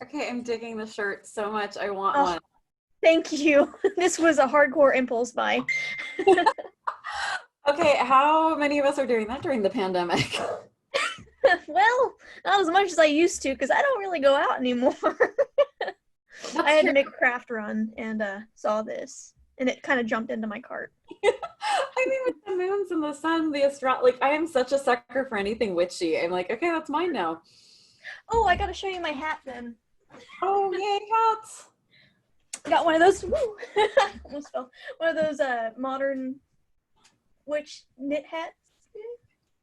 Okay, I'm digging the shirt so much. I want Oh, one. thank you. This was a hardcore impulse buy. Okay, how many of us are doing that during the pandemic? Well, not as much as I used to because I don't really go out anymore. I That's had true. to make a craft run and saw this, and it kind of jumped into my cart. I mean, with the moons and the sun, like I am such a sucker for anything witchy. I'm like, okay, that's mine now. Oh, I gotta show you my hat then. Oh, yay, hats! I got one of those. Woo, almost fell. One of those modern witch knit hats.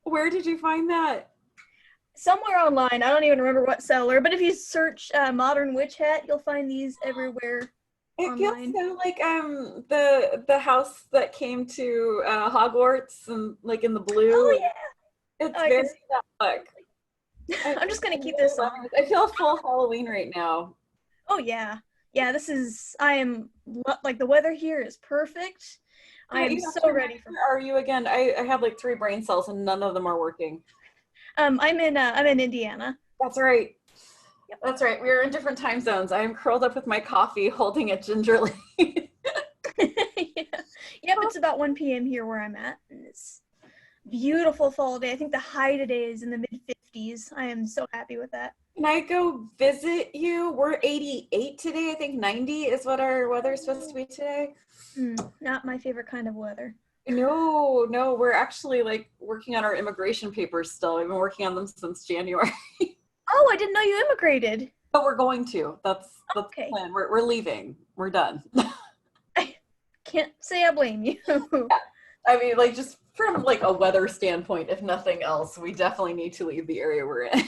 Where did you find that? Somewhere online. I don't even remember what seller, but if you search modern witch hat, you'll find these everywhere It feels online. so like the house that came to Hogwarts and like in the blue. Oh yeah, It's oh, I very can see. that look. I I'm just gonna keep really this love on. it. I feel full Halloween right now. Oh yeah, yeah. This is. I am like the weather here is perfect. I Yeah, am you have so to ready for. Where are you again? I have like 3 brain cells and none of them are working. I'm in Indiana. That's right. Yep. That's right. We're in different time zones. I am curled up with my coffee, holding it gingerly. Yeah. Yep. It's about 1 p.m. here where I'm at, and it's beautiful fall day. I think the high today is in the mid 50s. I am so happy with that. Can I go visit you? We're 88 today. I think 90 is what our weather is supposed to be today. Not my favorite kind of weather. No, no, we're actually like working on our immigration papers still. We've been working on them since January. Oh, I didn't know you immigrated. But we're going to. That's the Okay. plan. We're leaving. We're done. I can't say I blame you. Yeah. I mean, like just from like a weather standpoint, if nothing else, we definitely need to leave the area we're in.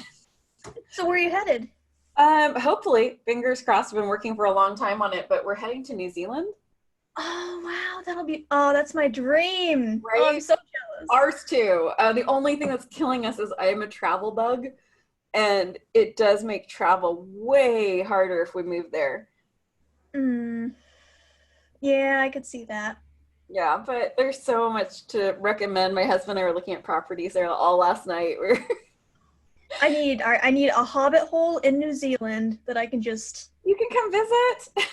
So where are you headed? Hopefully, fingers crossed. We've been working for a long time on it, but we're heading to New Zealand. Oh wow, that'll be. Oh, that's my dream. Oh, I'm Right? so jealous. Ours too. The only thing that's killing us is I am a travel bug, and it does make travel way harder if we move there. Mm, yeah, I could see that. Yeah, but there's so much to recommend. My husband and I were looking at properties there all last night. We're I need a hobbit hole in New Zealand that I can just. You can come visit.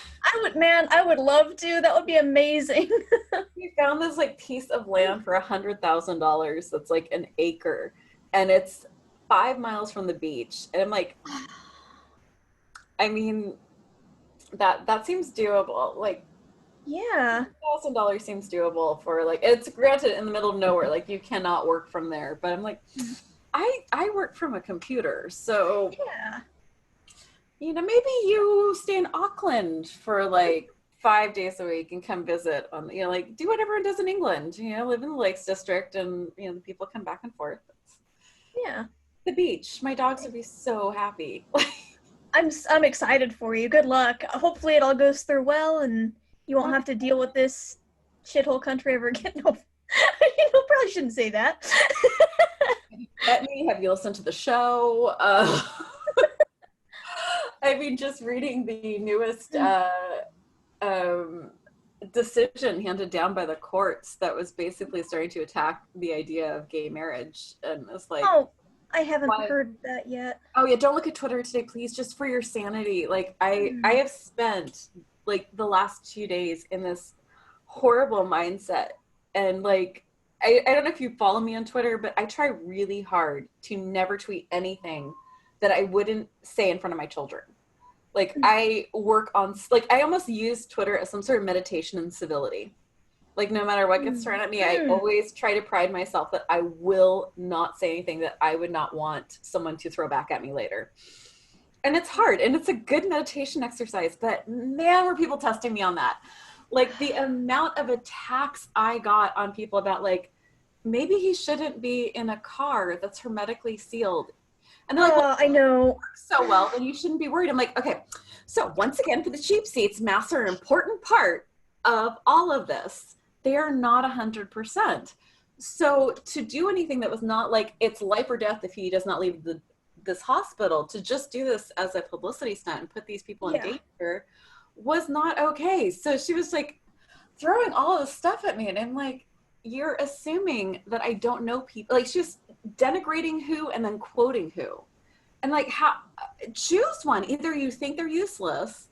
I would love to. That would be amazing. We found this like piece of land for $100,000 that's like an acre, and it's 5 miles from the beach. And I'm like, I mean, that seems doable. Like Yeah. $1,000 seems doable for like it's granted in the middle of nowhere. Like you cannot work from there. But I'm like, I work from a computer, so Yeah. maybe you stay in Auckland for like 5 days a week and come visit on, like do what everyone does in England, live in the Lakes District and, the people come back and forth. Yeah. The beach. My dogs would be so happy. I'm excited for you. Good luck. Hopefully it all goes through well and you won't have to deal with this shithole country ever again. No, probably shouldn't say that. Met me? Have you listened to the show? I mean, just reading the newest um, decision handed down by the courts that was basically starting to attack the idea of gay marriage, and it's like, Oh, I haven't why? heard that yet. Oh yeah, don't look at Twitter today, please, just for your sanity. Like I have spent like the last 2 days in this horrible mindset, and like I don't know if you follow me on Twitter, but I try really hard to never tweet anything that I wouldn't say in front of my children. Like I work on, like I almost use Twitter as some sort of meditation and civility. Like no matter what gets thrown at me, I always try to pride myself that I will not say anything that I would not want someone to throw back at me later. And it's hard, and it's a good meditation exercise, but man, were people testing me on that. Like the amount of attacks I got on people about like, maybe he shouldn't be in a car that's hermetically sealed. And they're like, well, I know. it works so well, then you shouldn't be worried. I'm like, okay, so once again, for the cheap seats, masks are an important part of all of this. They are not 100%. So to do anything that was not like it's life or death if he does not leave this hospital, to just do this as a publicity stunt and put these people in danger was not okay. So she was like throwing all this stuff at me, and I'm like, you're assuming that I don't know people. Like she was denigrating who and then quoting who. And like, how, choose one. Either you think they're useless,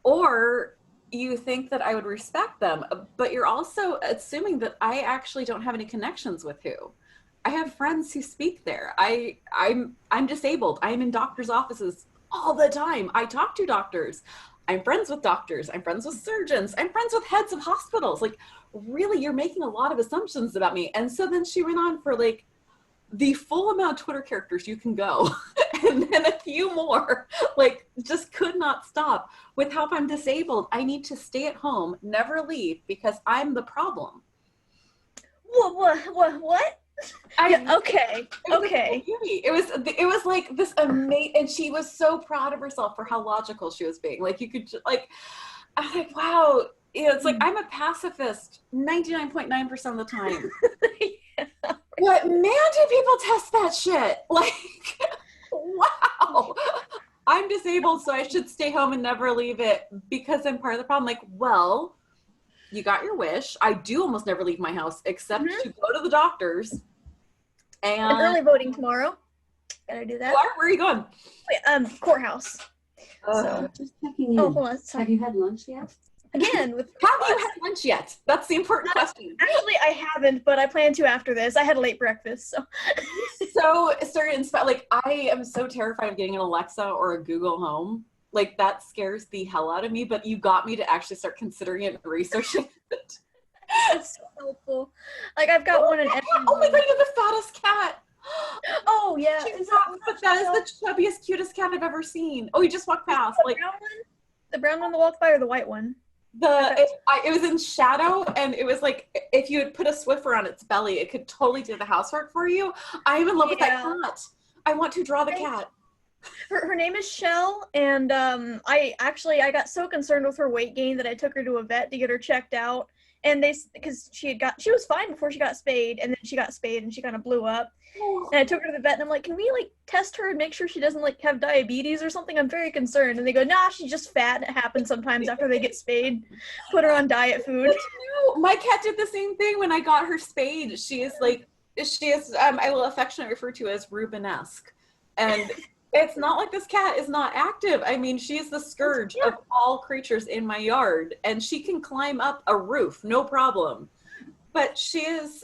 or you think that I would respect them, but you're also assuming that I actually don't have any connections with who. I have friends who speak there. I'm disabled. I'm in doctors' offices all the time. I talk to doctors. I'm friends with doctors. I'm friends with surgeons. I'm friends with heads of hospitals. Like, really, you're making a lot of assumptions about me. And so then she went on for like the full amount of Twitter characters you can go, and then a few more, like, just could not stop with how, if I'm disabled, I need to stay at home, never leave, because I'm the problem. What? Okay. It was like this amazing, and she was so proud of herself for how logical she was being. Like, you could just, like, I'm like, wow. You know, it's like, I'm a pacifist 99.9% of the time. Yeah. What, man, do people test that shit? Like, wow. I'm disabled, so I should stay home and never leave it because I'm part of the problem. Like, well, you got your wish. I do almost never leave my house except to go to the doctors. And early voting tomorrow. Gotta do that. Where are you going? Wait, courthouse. So just checking in. Oh, hold on. Sorry. Have you had lunch yet? Again, with have you had lunch yet? That's the important question. Actually, I haven't, but I plan to after this. I had a late breakfast, so. So started like, I am so terrified of getting an Alexa or a Google Home. Like, that scares the hell out of me, but you got me to actually start considering it and researching it. That's so helpful. Like, I've got one in every Oh my god, you have the fattest cat. Oh yeah. That is the chubbiest, cutest cat I've ever seen. Oh, you just walked past. Like, the brown one to walk by, or the white one? It was in shadow, and it was like, if you had put a Swiffer on its belly, it could totally do the housework for you. I am in love with that cat. I want to draw the cat. Her name is Shell, and I got so concerned with her weight gain that I took her to a vet to get her checked out. And because she was fine before she got spayed, and then she got spayed and she kind of blew up. And I took her to the vet, and I'm like, can we like test her and make sure she doesn't like have diabetes or something? I'm very concerned. And they go, nah, she's just fat. It happens sometimes after they get spayed. Put her on diet food. My cat did the same thing when I got her spayed. She is I will affectionately refer to as Rubenesque. And it's not like this cat is not active. I mean, she is the scourge of all creatures in my yard, and she can climb up a roof, no problem. But she is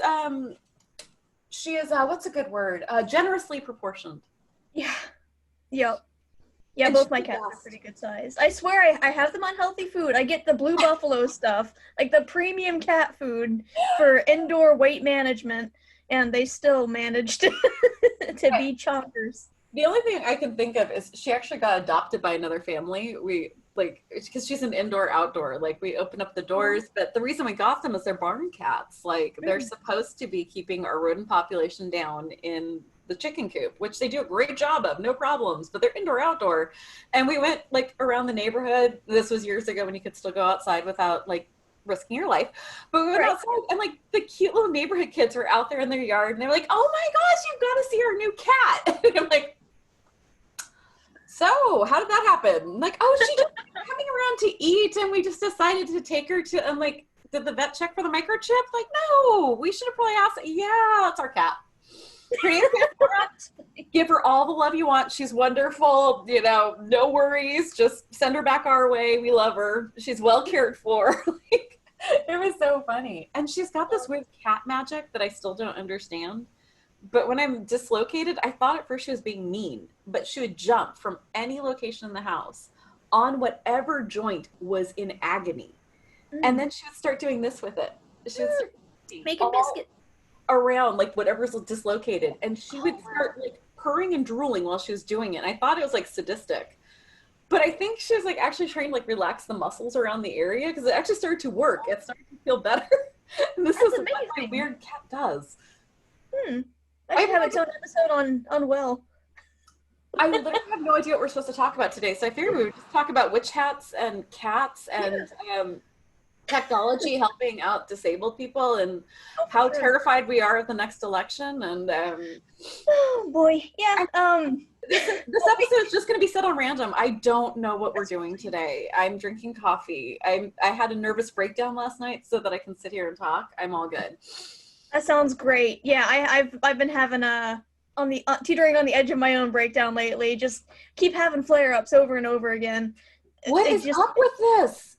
what's a good word? Generously proportioned. Yeah. Yep. Yeah, And both my cats are pretty good size. I swear I have them on healthy food. I get the Blue Buffalo stuff, like the premium cat food for indoor weight management, and they still manage to be chompers. The only thing I can think of is she actually got adopted by another family. We, like, because she's an indoor-outdoor, like, we open up the doors, but the reason we got them is they're barn cats. Like, they're supposed to be keeping our rodent population down in the chicken coop, which they do a great job of, no problems, but they're indoor-outdoor. And we went, like, around the neighborhood. This was years ago when you could still go outside without, like, risking your life. But we went outside, and like the cute little neighborhood kids were out there in their yard, and they were like, oh my gosh, you've got to see our new cat. And I'm like, so how did that happen? I'm like, oh, she just coming around to eat, and we just decided to take her to, I'm like, did the vet check for the microchip? Like, no, we should have probably asked. Yeah, it's our cat. Give her all the love you want. She's wonderful, you know, no worries. Just send her back our way. We love her. She's well cared for. Like, it was so funny. And she's got this weird cat magic that I still don't understand. But when I'm dislocated, I thought at first she was being mean, but she would jump from any location in the house on whatever joint was in agony. And then she would start doing this with it. She would start making biscuits around like whatever's dislocated, and she would start like purring and drooling while she was doing it. And I thought it was like sadistic, but I think she was like actually trying to like relax the muscles around the area, because it actually started to work. It started to feel better. And this is what my weird cat does. I should have its own episode on Will. I literally have no idea what we're supposed to talk about today, so I figured we would just talk about witch hats and cats and technology helping out disabled people, and how terrified we are of the next election. And oh boy, yeah. This episode is just going to be set on random. I don't know what we're doing today. I'm drinking coffee. I had a nervous breakdown last night so that I can sit here and talk. I'm all good. That sounds great. Yeah, I've been having on the teetering on the edge of my own breakdown lately. Just keep having flare-ups over and over again. What is up with this?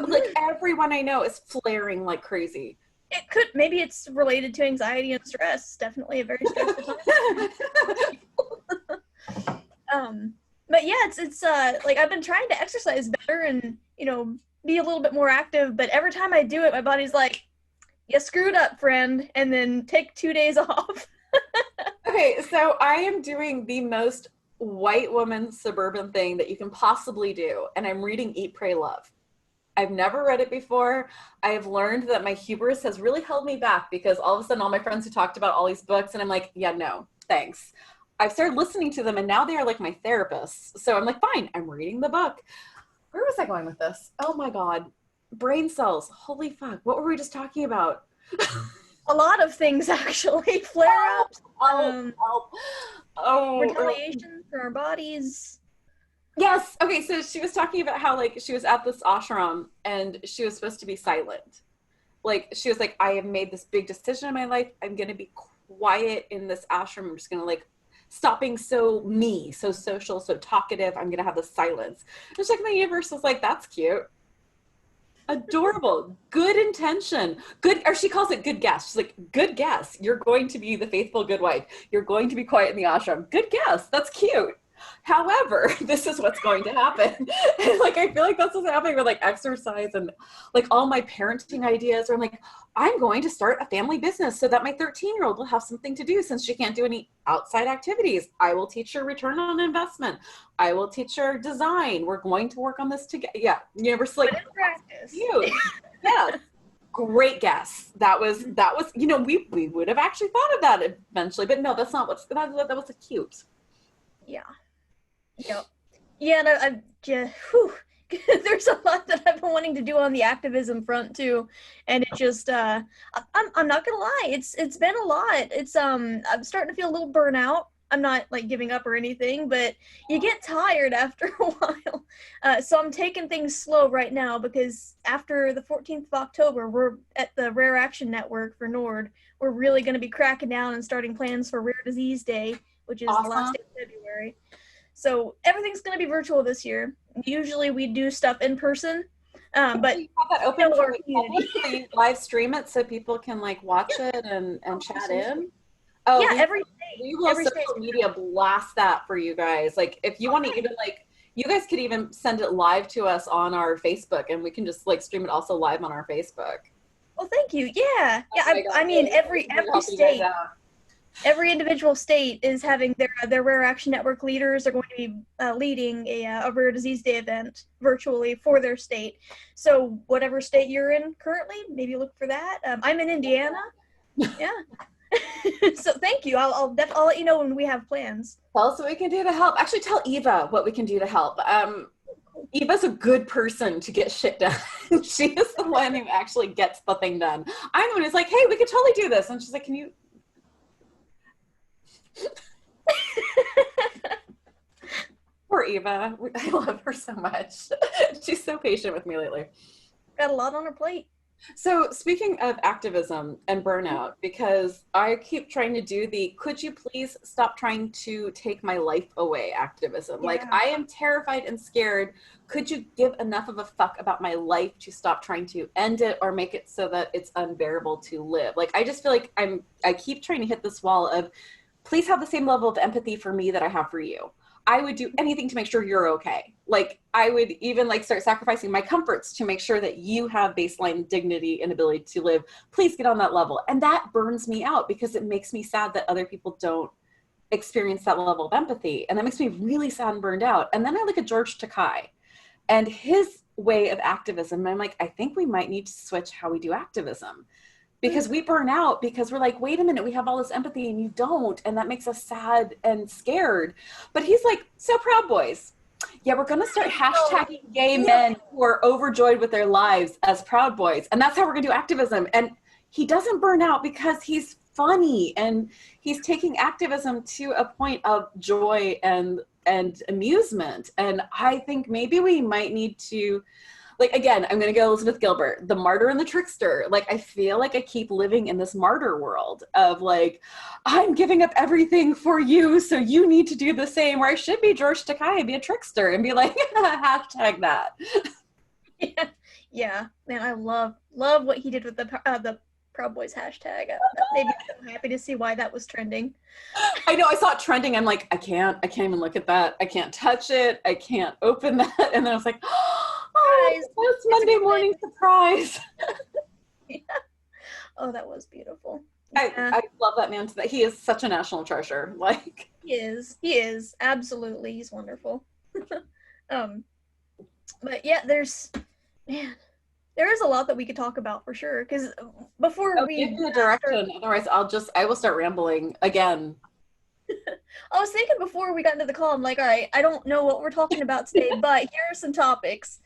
Like everyone I know is flaring like crazy. It could, maybe it's related to anxiety and stress. Definitely a very stressful time. But yeah, it's like I've been trying to exercise better and, you know, be a little bit more active, but every time I do it, my body's like, you screwed up, friend, and then take 2 days off. Okay, so I am doing the most white woman suburban thing that you can possibly do, and I'm reading Eat, Pray, Love. I've never read it before. I have learned that my hubris has really held me back because all of a sudden all my friends who talked about all these books, and I'm like, yeah, no, thanks. I've started listening to them, and now they are like my therapists. So I'm like, fine, I'm reading the book. Where was I going with this? Oh my God. Brain cells. Holy fuck. What were we just talking about? A lot of things, actually. Flare-ups. Retaliation for our bodies. Yes. Okay, so she was talking about how, like, she was at this ashram and she was supposed to be silent. Like, she was like, I have made this big decision in my life. I'm going to be quiet in this ashram. I'm just going to, like, stop being so me, so social, so talkative. I'm going to have the silence. It's like, my universe was like, that's cute. Adorable. Good intention. Good, or she calls it good guess. She's like, good guess. You're going to be the faithful good wife. You're going to be quiet in the ashram. Good guess. That's cute. However, this is what's going to happen. And, like, I feel like that's what's happening with, like, exercise and, like, all my parenting ideas. Or I'm like, I'm going to start a family business so that my 13-year-old will have something to do since she can't do any outside activities. I will teach her return on investment. I will teach her design. We're going to work on this together. Yeah, universe, like, practice. Cute. Yeah. Great guess. That was, you know, we would have actually thought of that eventually, but no, that's not what's, that was a cute. Yeah. Yep. Yeah, and there's a lot that I've been wanting to do on the activism front too, and it just I'm not gonna lie, it's been a lot. It's I'm starting to feel a little burnout. I'm not like giving up or anything, but you get tired after a while. So I'm taking things slow right now because after the 14th of October, we're at the Rare Action Network for NORD. We're really going to be cracking down and starting plans for Rare Disease Day, which is the last day of February. So everything's going to be virtual this year. Usually we do stuff in person, but you have that open for public, so you live stream it so people can, like, watch it and chat in. Oh yeah, every day. We will social media blast that for you guys. Like, if you want to even, like, you guys could even send it live to us on our Facebook, and we can just, like, stream it also live on our Facebook. Well, thank you. Yeah, yeah. I mean, every state. Every individual state is having their Rare Action Network leaders are going to be leading a Rare Disease Day event virtually for their state. So whatever state you're in currently, maybe look for that. I'm in Indiana. Yeah. So thank you. I'll let you know when we have plans. Tell us what we can do to help. Actually, tell Eva what we can do to help. Eva's a good person to get shit done. She is the one who actually gets the thing done. I'm the one who's like, hey, we could totally do this. And she's like, can you... Poor Eva. I love her so much. She's so patient with me lately. Got a lot on her plate. So speaking of activism and burnout, because I keep trying to do the could you please stop trying to take my life away activism. Yeah. Like, I am terrified and scared. Could you give enough of a fuck about my life to stop trying to end it or make it so that it's unbearable to live? Like, I just feel like I keep trying to hit this wall of, please have the same level of empathy for me that I have for you. I would do anything to make sure you're okay. Like, I would even, like, start sacrificing my comforts to make sure that you have baseline dignity and ability to live. Please get on that level. And that burns me out because it makes me sad that other people don't experience that level of empathy. And that makes me really sad and burned out. And then I look at George Takei and his way of activism. And I'm like, I think we might need to switch how we do activism. Because we burn out because we're like, wait a minute, we have all this empathy and you don't. And that makes us sad and scared. But he's like, so Proud Boys. Yeah, we're going to start hashtagging gay men who are overjoyed with their lives as Proud Boys. And that's how we're going to do activism. And he doesn't burn out because he's funny and he's taking activism to a point of joy and amusement. And I think maybe we might need to like, again, I'm going to go Elizabeth Gilbert, the martyr and the trickster. Like, I feel like I keep living in this martyr world of like, I'm giving up everything for you, so you need to do the same. Where I should be George Takei and be a trickster and be like, hashtag that. Yeah, man, I love what he did with the Proud Boys hashtag. That made me so happy to see why that was trending. I know, I saw it trending. I'm like, I can't even look at that. I can't touch it. I can't open that. And then I was like, oh, it's Monday morning surprise. Yeah. Oh, that was beautiful. I love that man. He is such a national treasure. Like, he is absolutely. He's wonderful. But yeah, there is a lot that we could talk about for sure. Because before we give me a direction, otherwise I will start rambling again. I was thinking before we got into the call, I'm like, all right, I don't know what we're talking about today, but here are some topics.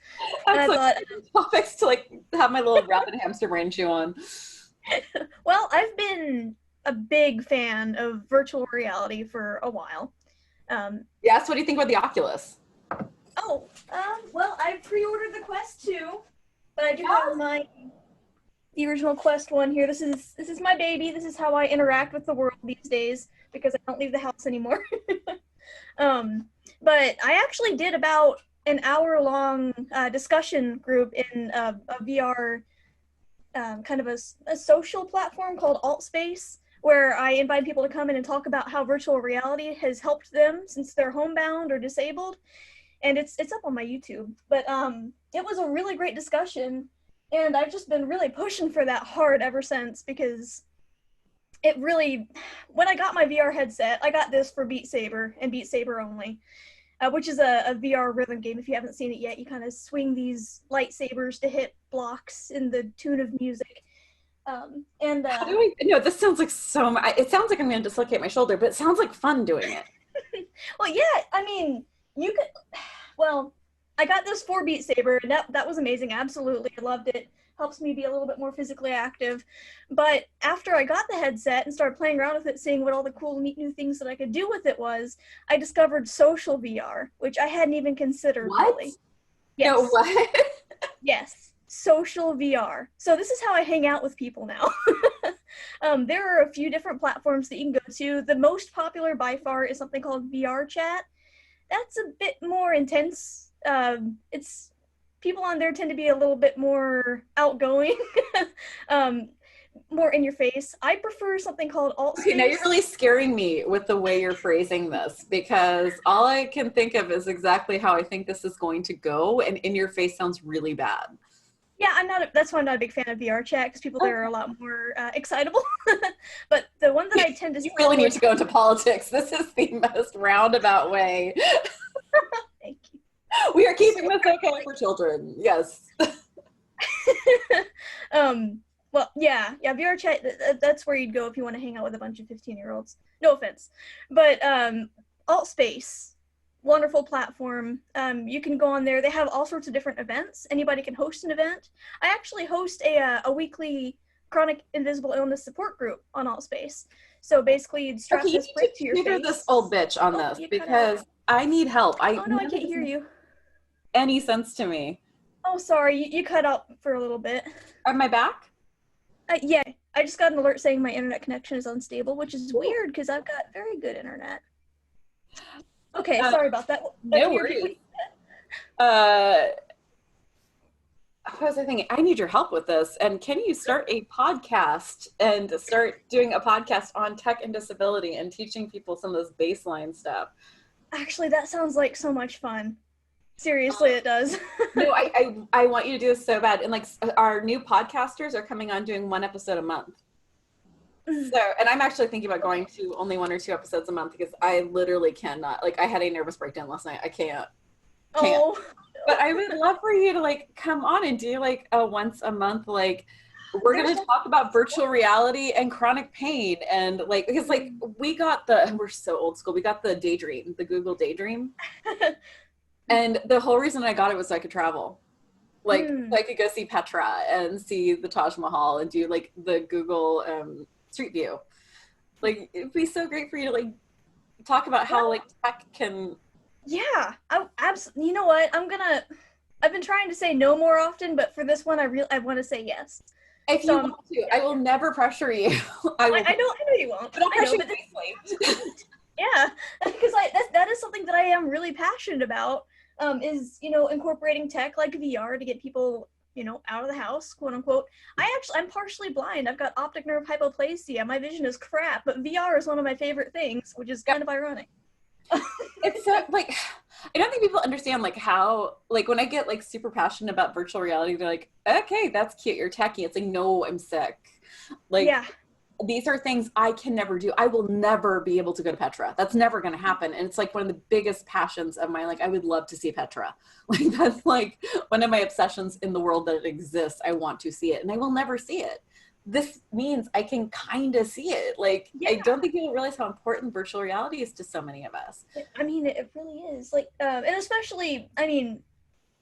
And I thought topics to like have my little rapid hamster brain chew on. Well, I've been a big fan of virtual reality for a while. Yes, what do you think about the Oculus? Well, I pre-ordered the Quest 2, but I do have the original Quest 1 here. This is my baby. This is how I interact with the world these days because I don't leave the house anymore. But I actually did about an hour-long discussion group in a VR kind of a social platform called AltSpace, where I invite people to come in and talk about how virtual reality has helped them since they're homebound or disabled. And it's up on my YouTube. But it was a really great discussion, and I've just been really pushing for that hard ever since, because it really, when I got my VR headset, I got this for Beat Saber and Beat Saber only, which is a VR rhythm game. If you haven't seen it yet, you kind of swing these lightsabers to hit blocks in the tune of music. How do I, no, this sounds like it sounds like I'm going to dislocate my shoulder, but it sounds like fun doing it. Well, yeah, I mean, you could, well, I got this for Beat Saber, and that was amazing. Absolutely, I loved it. Helps me be a little bit more physically active. But after I got the headset and started playing around with it, seeing what all the cool, neat new things that I could do with it was, I discovered social VR, which I hadn't even considered. What? Really. Yes. No, what? Yes, social VR. So this is how I hang out with people now. There are a few different platforms that you can go to. The most popular by far is something called VR Chat. That's a bit more intense. It's people on there tend to be a little bit more outgoing, more in your face. I prefer something called AltSpace. Okay, now you're really scaring me with the way you're phrasing this, because all I can think of is exactly how I think this is going to go, and in your face sounds really bad. Yeah, that's why I'm not a big fan of VR Chat, because people there are a lot more excitable. But the one that I tend to... You really need to go into politics. This is the most roundabout way. Thank you. We are keeping this okay for children. Yes. Well, yeah, VR Chat, that's where you'd go if you want to hang out with a bunch of 15-year-olds. No offense. But AltSpace, wonderful platform. You can go on there. They have all sorts of different events. Anybody can host an event. I actually host a weekly chronic invisible illness support group on AltSpace. So basically, you'd strap this right to your face. Tutor this old bitch on this, because I need help. Oh no, I can't hear you. Any sense to me? Oh, sorry, you cut out for a little bit. Am I back? Yeah, I just got an alert saying my internet connection is unstable, which is weird because I've got very good internet. Okay, sorry about that. No worries. What was I thinking? I need your help with this. And can you start a podcast and start doing a podcast on tech and disability and teaching people some of this baseline stuff? Actually, that sounds like so much fun. Seriously, it does. No, I want you to do this so bad. And like our new podcasters are coming on doing 1 episode a month. So, and I'm actually thinking about going to only 1 or 2 episodes a month, because I literally cannot. Like, I had a nervous breakdown last night. I can't. Oh. But I would love for you to like come on and do like a once a month, like, we're going to talk about virtual reality and chronic pain. And like, because like we're so old school. We got the Daydream, the Google Daydream. And the whole reason I got it was so I could travel. Like, so I could go see Petra and see the Taj Mahal and do like the Google Street View. Like, it'd be so great for you to like talk about how like tech can... Yeah, absolutely. You know what? I'm gonna I've been trying to say no more often, but for this one, I want to say yes. If you want to, I will never pressure you. I know you won't. But I'll pressure you nicely. Yeah, because that is something that I am really passionate about. Is incorporating tech like VR to get people out of the house, quote unquote. I'm partially blind. I've got optic nerve hypoplasia. My vision is crap, but VR is one of my favorite things, which is kind of ironic. It's so, like, I don't think people understand like how, like, when I get like super passionate about virtual reality, they're like, okay, that's cute, you're techie. It's like, no, I'm sick. Like, yeah. These are things I can never do. I will never be able to go to Petra. That's never going to happen. And it's like one of the biggest passions of mine. Like, I would love to see Petra. Like, that's like one of my obsessions in the world that it exists. I want to see it, and I will never see it. This means I can kind of see it. Like, yeah. I don't think people realize how important virtual reality is to so many of us. I mean, it really is. Like, and especially, I mean,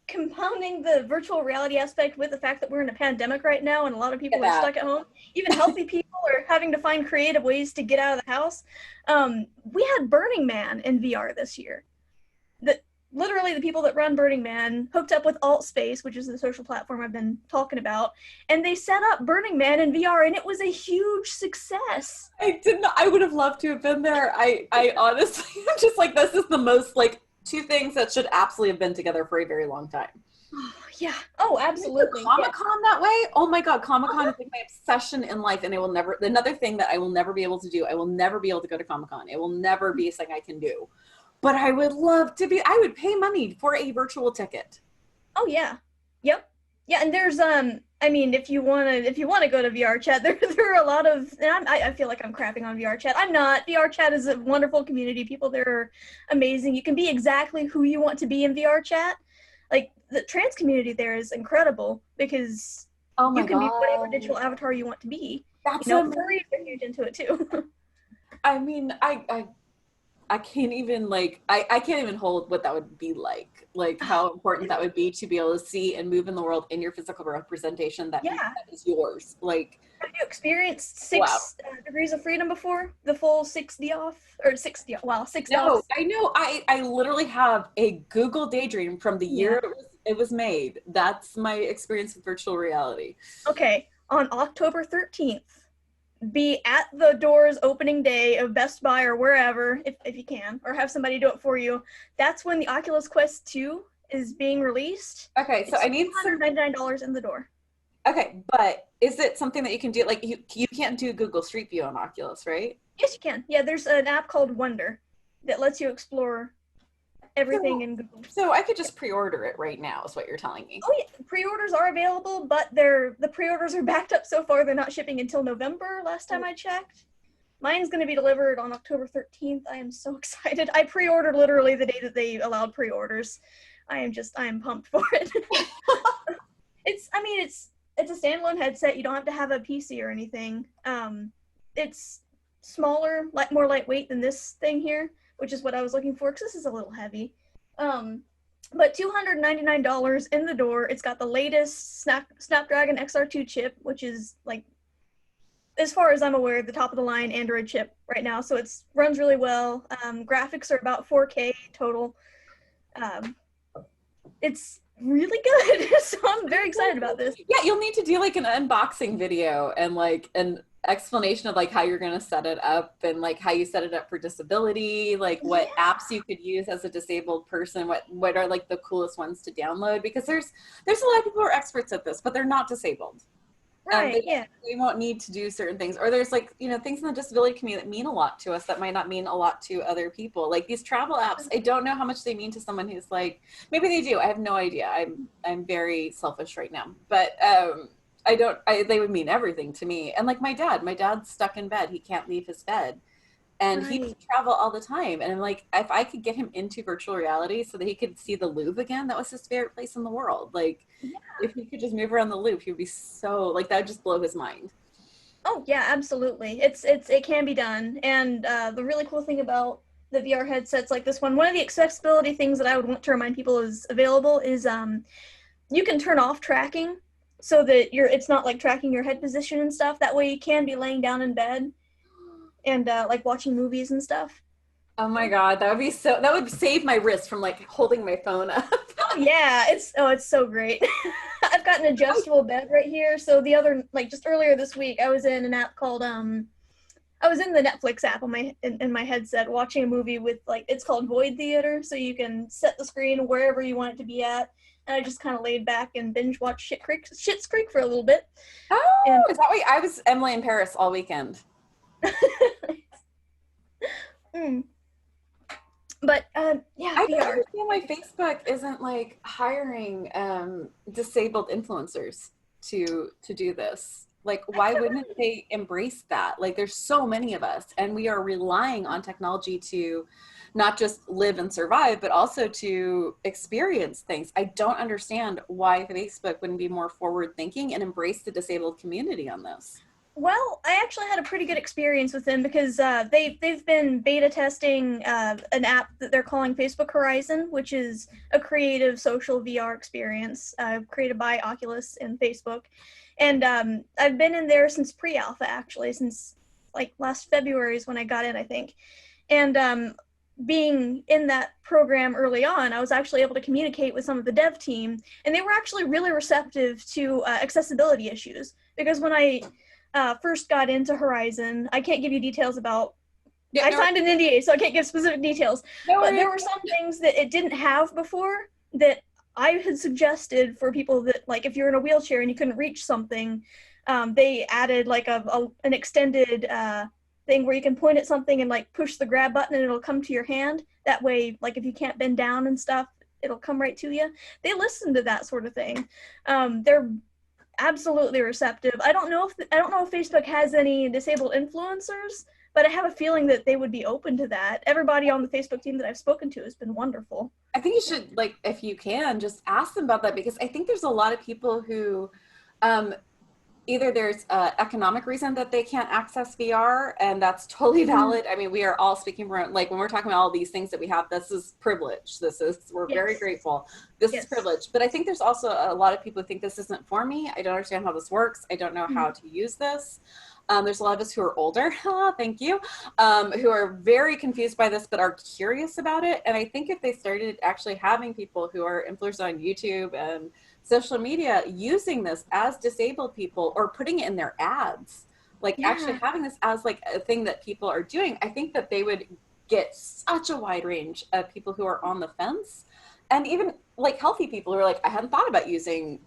compounding the virtual reality aspect with the fact that we're in a pandemic right now and a lot of people are stuck at home. Even healthy people are having to find creative ways to get out of the house. We had Burning Man in VR this year. Literally the people that run Burning Man hooked up with AltSpace, which is the social platform I've been talking about, and they set up Burning Man in VR, and it was a huge success. I would have loved to have been there. I honestly, I'm just like, this is the most, like, two things that should absolutely have been together for a very long time. Yeah. Oh, absolutely. Comic-Con that way? Oh my God, Comic-Con is like my obsession in life, and another thing that I will never be able to do, I will never be able to go to Comic-Con. It will never be something I can do. But I would love to I would pay money for a virtual ticket. Oh yeah. Yep. Yeah, and there's I mean, if you want to go to VR chat, there are a lot of, and I feel like I'm crapping on VR chat. I'm not. VR chat is a wonderful community. People there are amazing. You can be exactly who you want to be in VR chat. Like, the trans community there is incredible because you can be whatever digital avatar you want to be. That's furries are huge into it too. I mean, I can't even, like, I can't even hold what that would be like how important that would be to be able to see and move in the world in your physical representation that is yours. Like, have you experienced 6 degrees of freedom before? The full 6D off? Or 6D, wow, 6 No, I know. I literally have a Google Daydream from the year it was made. That's my experience with virtual reality. Okay, on October 13th, be at the doors opening day of Best Buy or wherever, if you can, or have somebody do it for you. That's when the Oculus Quest 2 is being released. Okay, so I need $199 in the door. Okay, but is it something that you can do? Like, you can't do Google Street View on Oculus, right? Yes, you can. Yeah, there's an app called Wonder that lets you explore everything in Google. So I could just pre-order it right now, is what you're telling me. Oh yeah, pre-orders are available, but the pre-orders are backed up so far. They're not shipping until November, last time I checked. Mine's going to be delivered on October 13th. I am so excited. I pre-ordered literally the day that they allowed pre-orders. I am pumped for it. It's a standalone headset. You don't have to have a PC or anything. It's smaller, more lightweight than this thing here, which is what I was looking for, because this is a little heavy. But $299 in the door. It's got the latest Snapdragon XR2 chip, which is, like, as far as I'm aware, the top of the line Android chip right now. So it runs really well. Graphics are about 4K total. It's really good. So I'm very excited about this. Yeah, you'll need to do like an unboxing video and like an explanation of like how you're going to set it up and like how you set it up for disability, like what apps you could use as a disabled person, what are like the coolest ones to download, because there's a lot of people who are experts at this, but they're not disabled. Right, they won't need to do certain things, or there's like, things in the disability community that mean a lot to us that might not mean a lot to other people. Like these travel apps, I don't know how much they mean to someone who's like, maybe they do, I have no idea. I'm very selfish right now, but they would mean everything to me. And like my dad's stuck in bed. He can't leave his bed. And he would travel all the time. And I'm like, if I could get him into virtual reality so that he could see the Louvre again, that was his favorite place in the world. Like, if he could just move around the Louvre, he would be so, like, that would just blow his mind. Oh, yeah, absolutely. It can be done. And the really cool thing about the VR headsets like this one of the accessibility things that I would want to remind people is available is you can turn off tracking so that it's not like tracking your head position and stuff. That way you can be laying down in bed and like watching movies and stuff. Oh my God, that would save my wrist from like holding my phone up. Oh yeah, it's so great. I've got an adjustable bed right here. So the other, like just earlier this week, I was in an app called I was in the Netflix app on in my headset watching a movie with like, it's called Void Theater, so you can set the screen wherever you want it to be at. And I just kind of laid back and binge watched Schitt's Creek for a little bit. Oh, and, is that why I was Emily in Paris all weekend? But yeah, I don't VR. understand why Facebook isn't like hiring disabled influencers to do this. Like, why wouldn't they embrace that? Like, there's so many of us, and we are relying on technology to not just live and survive, but also to experience things. I don't understand why Facebook wouldn't be more forward thinking and embrace the disabled community on this. Well, I actually had a pretty good experience with them because they've been beta testing an app that they're calling Facebook Horizon, which is a creative social VR experience created by Oculus and Facebook. And I've been in there since pre-alpha, actually, since like last February is when I got in, I think. And being in that program early on, I was actually able to communicate with some of the dev team, and they were actually really receptive to accessibility issues. Because when I first got into Horizon, I can't give you details about, I signed an NDA, so I can't give specific details, but there were some things that it didn't have before that I had suggested for people that, like, if you're in a wheelchair and you couldn't reach something, they added like an extended thing where you can point at something and like push the grab button and it'll come to your hand. That way, like if you can't bend down and stuff, it'll come right to you. They listened to that sort of thing. They're absolutely receptive. I don't know if Facebook has any disabled influencers, but I have a feeling that they would be open to that. Everybody on the Facebook team that I've spoken to has been wonderful. I think you should, like, if you can, just ask them about that, because I think there's a lot of people who either there's an economic reason that they can't access VR, and that's totally valid. I mean, we are all speaking from, like, when we're talking about all these things that we have, this is privilege. We're very grateful. This is privilege. But I think there's also a lot of people who think this isn't for me. I don't understand how this works. I don't know how to use this. There's a lot of us who are older, thank you, who are very confused by this, but are curious about it. And I think if they started actually having people who are influencers on YouTube and social media using this as disabled people, or putting it in their ads, like actually having this as like a thing that people are doing, I think that they would get such a wide range of people who are on the fence, and even like healthy people who are like, I hadn't thought about using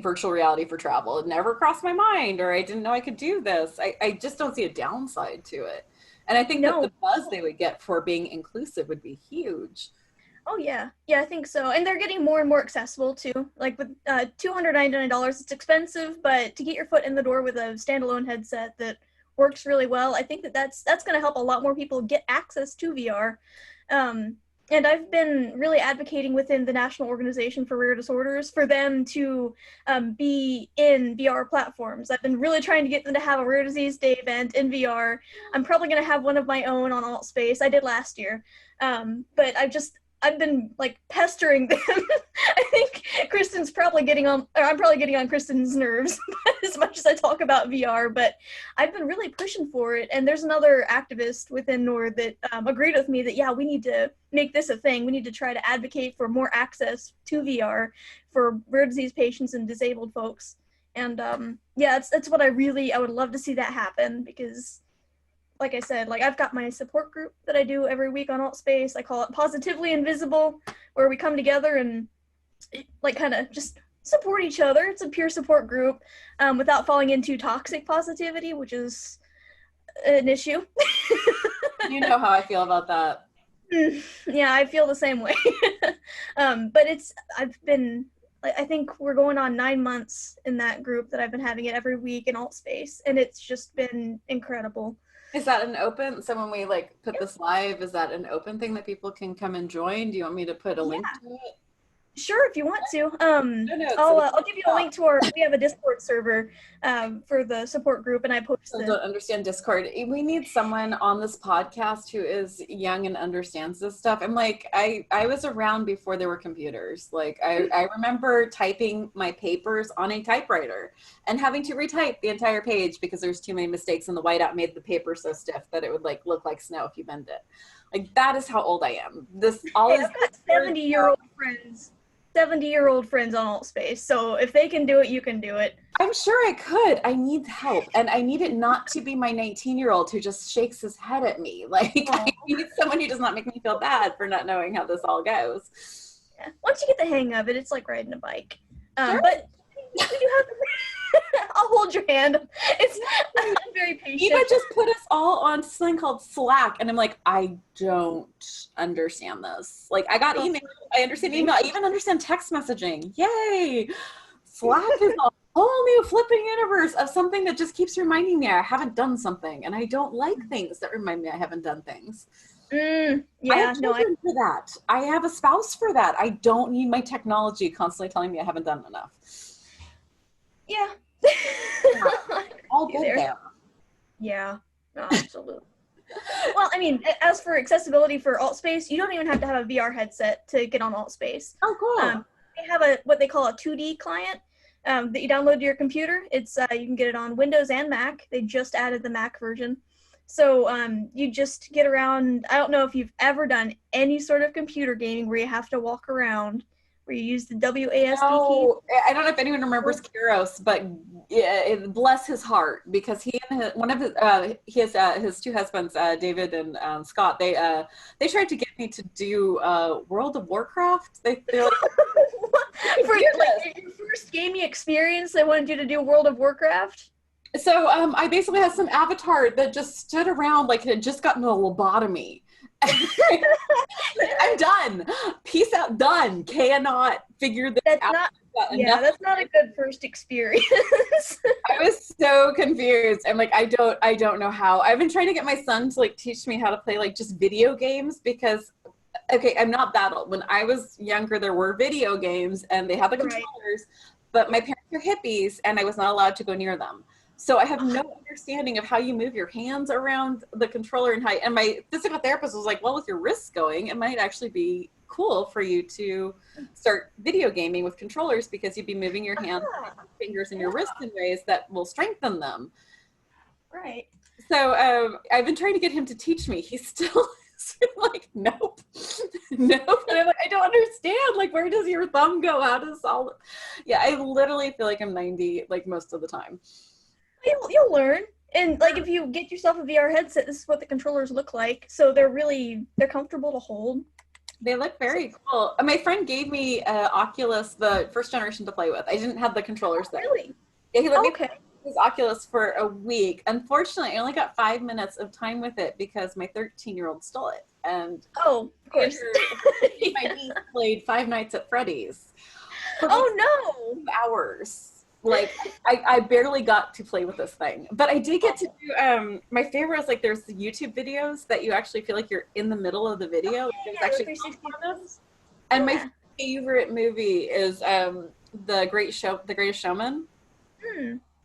virtual reality for travel. It never crossed my mind, or I didn't know I could do this. I just don't see a downside to it. And I think that the buzz they would get for being inclusive would be huge. Oh yeah, I think so. And they're getting more and more accessible too. Like with $299, it's expensive, but to get your foot in the door with a standalone headset that works really well, I think that's going to help a lot more people get access to VR. And I've been really advocating within the National Organization for Rare Disorders for them to be in VR platforms. I've been really trying to get them to have a Rare Disease Day event in VR. I'm probably going to have one of my own on AltSpace. I did last year. But I've been like pestering them. I think Kristen's probably getting on, or I'm probably getting on Kristen's nerves as much as I talk about VR, but I've been really pushing for it. And there's another activist within NORD that agreed with me that, yeah, we need to make this a thing. We need to try to advocate for more access to VR for rare disease patients and disabled folks. And yeah, that's what I would love to see that happen, because like I said, like I've got my support group that I do every week on AltSpace. I call it Positively Invisible, where we come together and like kind of just support each other. It's a peer support group without falling into toxic positivity, which is an issue. You know how I feel about that. Yeah, I feel the same way. But I think we're going on 9 months in that group that I've been having it every week in AltSpace, and it's just been incredible. Is that an open, so when we like put this live, is that an open thing that people can come and join? Do you want me to put a link to it? Sure, if you want to. I'll give you a link to we have a Discord server for the support group, and I post it. I don't understand Discord. We need someone on this podcast who is young and understands this stuff. I'm like, I was around before there were computers. Like I remember typing my papers on a typewriter and having to retype the entire page because there's too many mistakes, and the whiteout made the paper so stiff that it would like look like snow if you bend it. Like, that is how old I am. This all is I've got 70-year-old friends, 70-year-old friends on Altspace. So if they can do it, you can do it. I'm sure I could. I need help, and I need it not to be my 19-year-old who just shakes his head at me. Like, I need someone who does not make me feel bad for not knowing how this all goes. Yeah. Once you get the hang of it, it's like riding a bike. Sure. But you have to. I'll hold your hand. I'm very patient. Eva just put us all on something called Slack, and I'm like, I don't understand this. Like, I got email. I understand email. I even understand text messaging. Yay! Slack is a whole new flipping universe of something that just keeps reminding me I haven't done something, and I don't like things that remind me I haven't done things. Yeah, I have children for that. I have a spouse for that. I don't need my technology constantly telling me I haven't done enough. Yeah. All good there. Yeah, no, absolutely. Well, I mean, as for accessibility for Altspace, you don't even have to have a VR headset to get on Altspace. Oh, cool. They have what they call a 2D client that you download to your computer. It's you can get it on Windows and Mac. They just added the Mac version. So you just get around. I don't know if you've ever done any sort of computer gaming where you have to walk around, where you use the WASD key. I don't know if anyone remembers Kiros, but bless his heart, because he and his two husbands, David and Scott, they tried to get me to do World of Warcraft. They're like, for like your first gaming experience, they wanted you to do World of Warcraft. So I basically had some avatar that just stood around like it had just gotten a lobotomy. I'm done. Peace out. Done. Cannot figure this out. That's not a good first experience. I was so confused. I'm like, I don't know how. I've been trying to get my son to like teach me how to play like just video games, because okay, I'm not that old. When I was younger, there were video games and they had the controllers, but my parents are hippies and I was not allowed to go near them. So I have no understanding of how you move your hands around the controller and my physical therapist was like, well, with your wrists going, it might actually be cool for you to start video gaming with controllers, because you'd be moving your hands, fingers, and your wrists in ways that will strengthen them. Right. So I've been trying to get him to teach me. He's still like, nope. Nope. And I'm like, I don't understand. Like, where does your thumb go? How does all... Yeah, I literally feel like I'm 90, like, most of the time. You'll learn. And like, if you get yourself a VR headset, this is what the controllers look like. So they're comfortable to hold. They look very cool. My friend gave me Oculus, the first generation, to play with. I didn't have the controllers there. Really? Yeah, he let me play his Oculus for a week. Unfortunately, I only got 5 minutes of time with it because my 13-year-old stole it. And of course. My niece played Five Nights at Freddy's. Oh no! 2 hours. Like, I barely got to play with this thing, but I did get to do, my favorite is like, there's the YouTube videos that you actually feel like you're in the middle of the video. And my favorite movie is The Greatest Showman.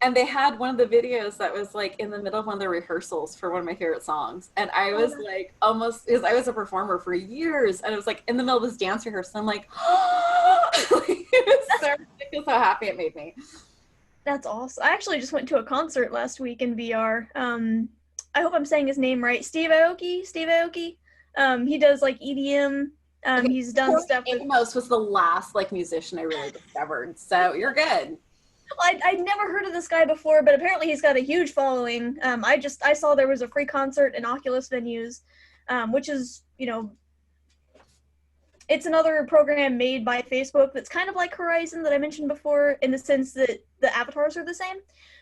And they had one of the videos that was like in the middle of one of the rehearsals for one of my favorite songs. And I was like almost, because I was a performer for years, and it was like in the middle of this dance rehearsal, I'm like, it was so ridiculous how happy it made me. That's awesome. I actually just went to a concert last week in VR. I hope I'm saying his name right. Steve Aoki. He does like EDM. He's done stuff with... Amos was the last like musician I really discovered. So you're good. I'd never heard of this guy before, but apparently he's got a huge following. I saw there was a free concert in Oculus Venues, which is, you know, it's another program made by Facebook that's kind of like Horizon that I mentioned before, in the sense that the avatars are the same.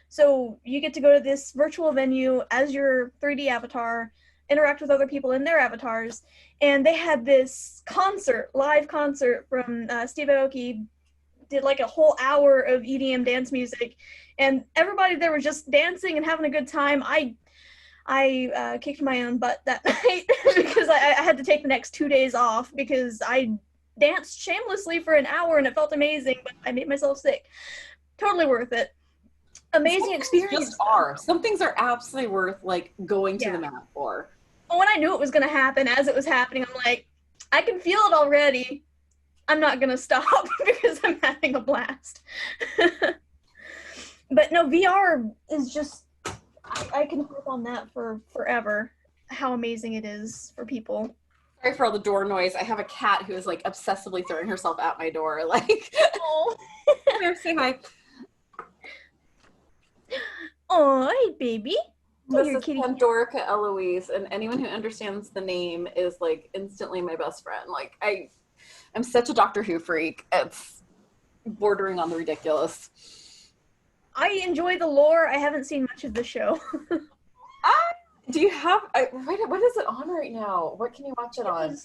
So you get to go to this virtual venue as your 3D avatar, interact with other people in their avatars, and they had this live concert from Steve Aoki. Did like a whole hour of EDM dance music, and everybody there was just dancing and having a good time. I kicked my own butt that night because I had to take the next 2 days off because I danced shamelessly for an hour and it felt amazing, but I made myself sick. Totally worth it. Amazing experience. Some things are absolutely worth like going to the map for. When I knew it was going to happen, as it was happening, I'm like, I can feel it already. I'm not going to stop because I'm having a blast. But no, VR is just, I can harp on that for forever, how amazing it is for people. Sorry for all the door noise. I have a cat who is like obsessively throwing herself at my door. Like, Oh, come here, say hi. oh, hey, baby. This Here, is kitty. Pandorica Eloise, and anyone who understands the name is like instantly my best friend. Like, I'm such a Doctor Who freak. It's bordering on the ridiculous. I enjoy the lore. I haven't seen much of the show. Do you have? What is it on right now? What can you watch it on?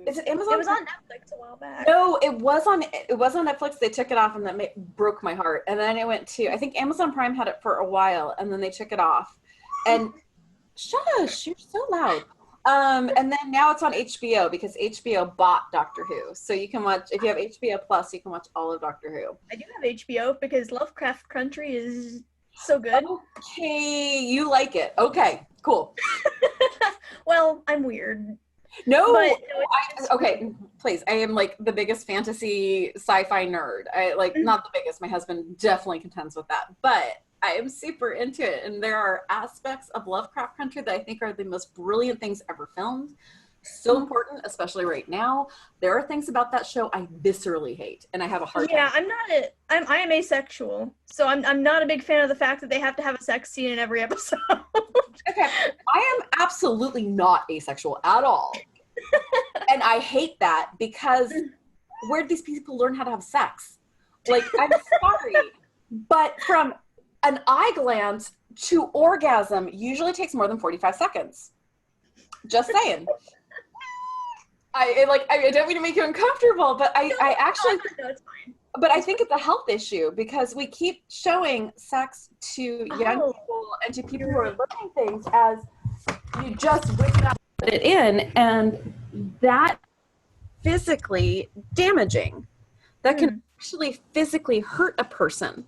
Is it Amazon? It was on Netflix a while back. No, it was on Netflix. They took it off, and that broke my heart. And then it went to, I think Amazon Prime had it for a while, and then they took it off. And shush, you're so loud. And then now it's on HBO because HBO bought Doctor Who. So you can watch, if you have HBO Plus, you can watch all of Doctor Who. I do have HBO because Lovecraft Country is so good. Okay, you like it. Okay, cool. Well, I'm weird. No, But, okay, please. I am like the biggest fantasy sci-fi nerd. I like not the biggest. My husband definitely contends with that, but I am super into it. And there are aspects of Lovecraft Country that I think are the most brilliant things ever filmed. So important, especially right now. There are things about that show I viscerally hate, and I have a hard time. Yeah, I am asexual, so I'm not a big fan of the fact that they have to have a sex scene in every episode. Okay, I am absolutely not asexual at all. And I hate that because where did these people learn how to have sex? Like, I'm sorry, but from an eye glance to orgasm usually takes more than 45 seconds. Just saying. I don't mean to make you uncomfortable, but I actually, no, it's fine. but I think it's a health issue because we keep showing sex to young people and to people who are learning things as you just whip it out, put it in, and that physically damaging. That can actually physically hurt a person.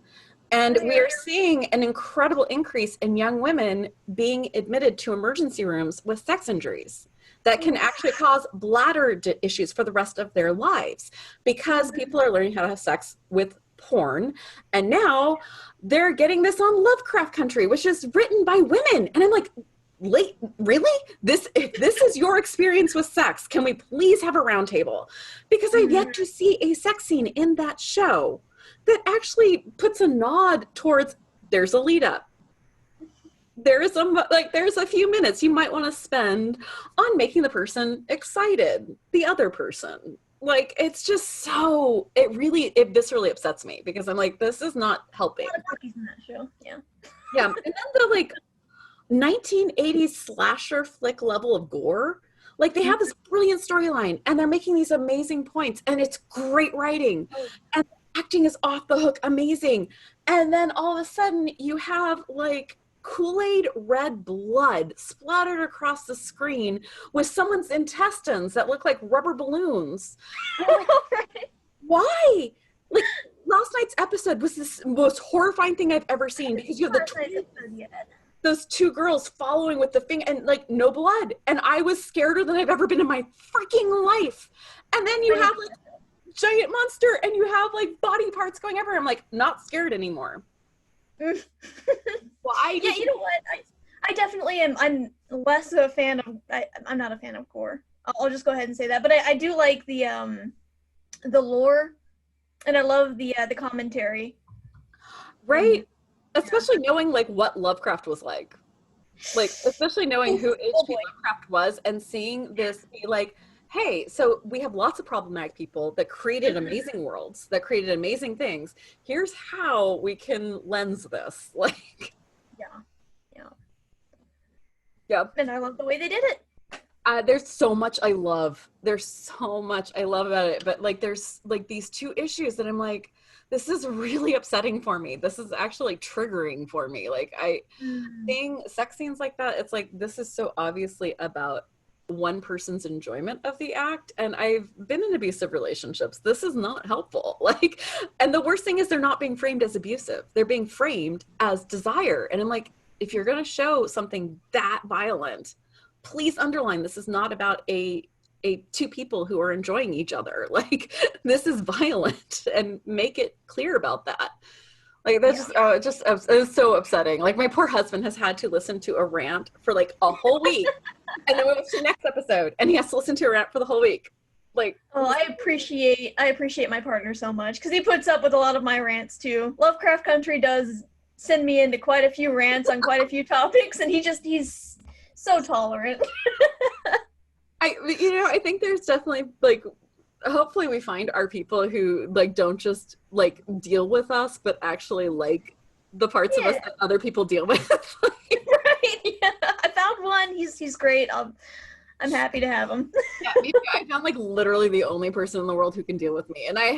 And we are seeing an incredible increase in young women being admitted to emergency rooms with sex injuries that can actually cause bladder issues for the rest of their lives because people are learning how to have sex with porn. And now they're getting this on Lovecraft Country, which is written by women. And I'm like, really? If this is your experience with sex, can we please have a round table? Because I've yet to see a sex scene in that show that actually puts a nod towards there's a lead up. There's a few minutes you might want to spend on making the person excited, the other person. Like, it's just so, it viscerally upsets me because I'm like, this is not helping. A lot of puppies in that show, yeah. Yeah, and then the like 1980s slasher flick level of gore. Like, they have this brilliant storyline and they're making these amazing points and it's great writing. And acting is off the hook amazing. And then all of a sudden you have like Kool-Aid red blood splattered across the screen with someone's intestines that look like rubber balloons. Like, why? Like, last night's episode was this most horrifying thing I've ever seen because you have those two girls following with the finger and like no blood. And I was scarier than I've ever been in my freaking life. And then you have like giant monster and you have like body parts going everywhere. I'm like, not scared anymore. Why? Yeah, you know what? I definitely am. I'm less of a fan of. I'm not a fan of gore. I'll just go ahead and say that. But I do like the lore, and I love the commentary. Right, especially knowing like what Lovecraft was like especially knowing who H.P. Lovecraft was, and seeing this be like, hey, so we have lots of problematic people that created amazing worlds, that created amazing things. Here's how we can lens this. Like, yeah. And I love the way they did it. There's so much I love. There's so much I love about it. But like, there's like these two issues that I'm like, this is really upsetting for me. This is actually triggering for me. Like, seeing sex scenes like that, it's like, this is so obviously about one person's enjoyment of the act. And I've been in abusive relationships. This is not helpful. Like, and the worst thing is they're not being framed as abusive. They're being framed as desire. And I'm like, if you're going to show something that violent, please underline this is not about a two people who are enjoying each other. Like, this is violent, and make it clear about that. Like, that's it was so upsetting. Like, my poor husband has had to listen to a rant for like a whole week And then we went to the next episode, and he has to listen to a rant for the whole week. Like, oh, I appreciate my partner so much because he puts up with a lot of my rants too. Lovecraft Country does send me into quite a few rants on quite a few topics, and he's so tolerant. I think there's definitely, like, hopefully we find our people who, like, don't just, like, deal with us, but actually like the parts of us that other people deal with. Right, yeah. I found one. He's great. I'm happy to have him. Yeah, me too. I found, like, literally the only person in the world who can deal with me. And I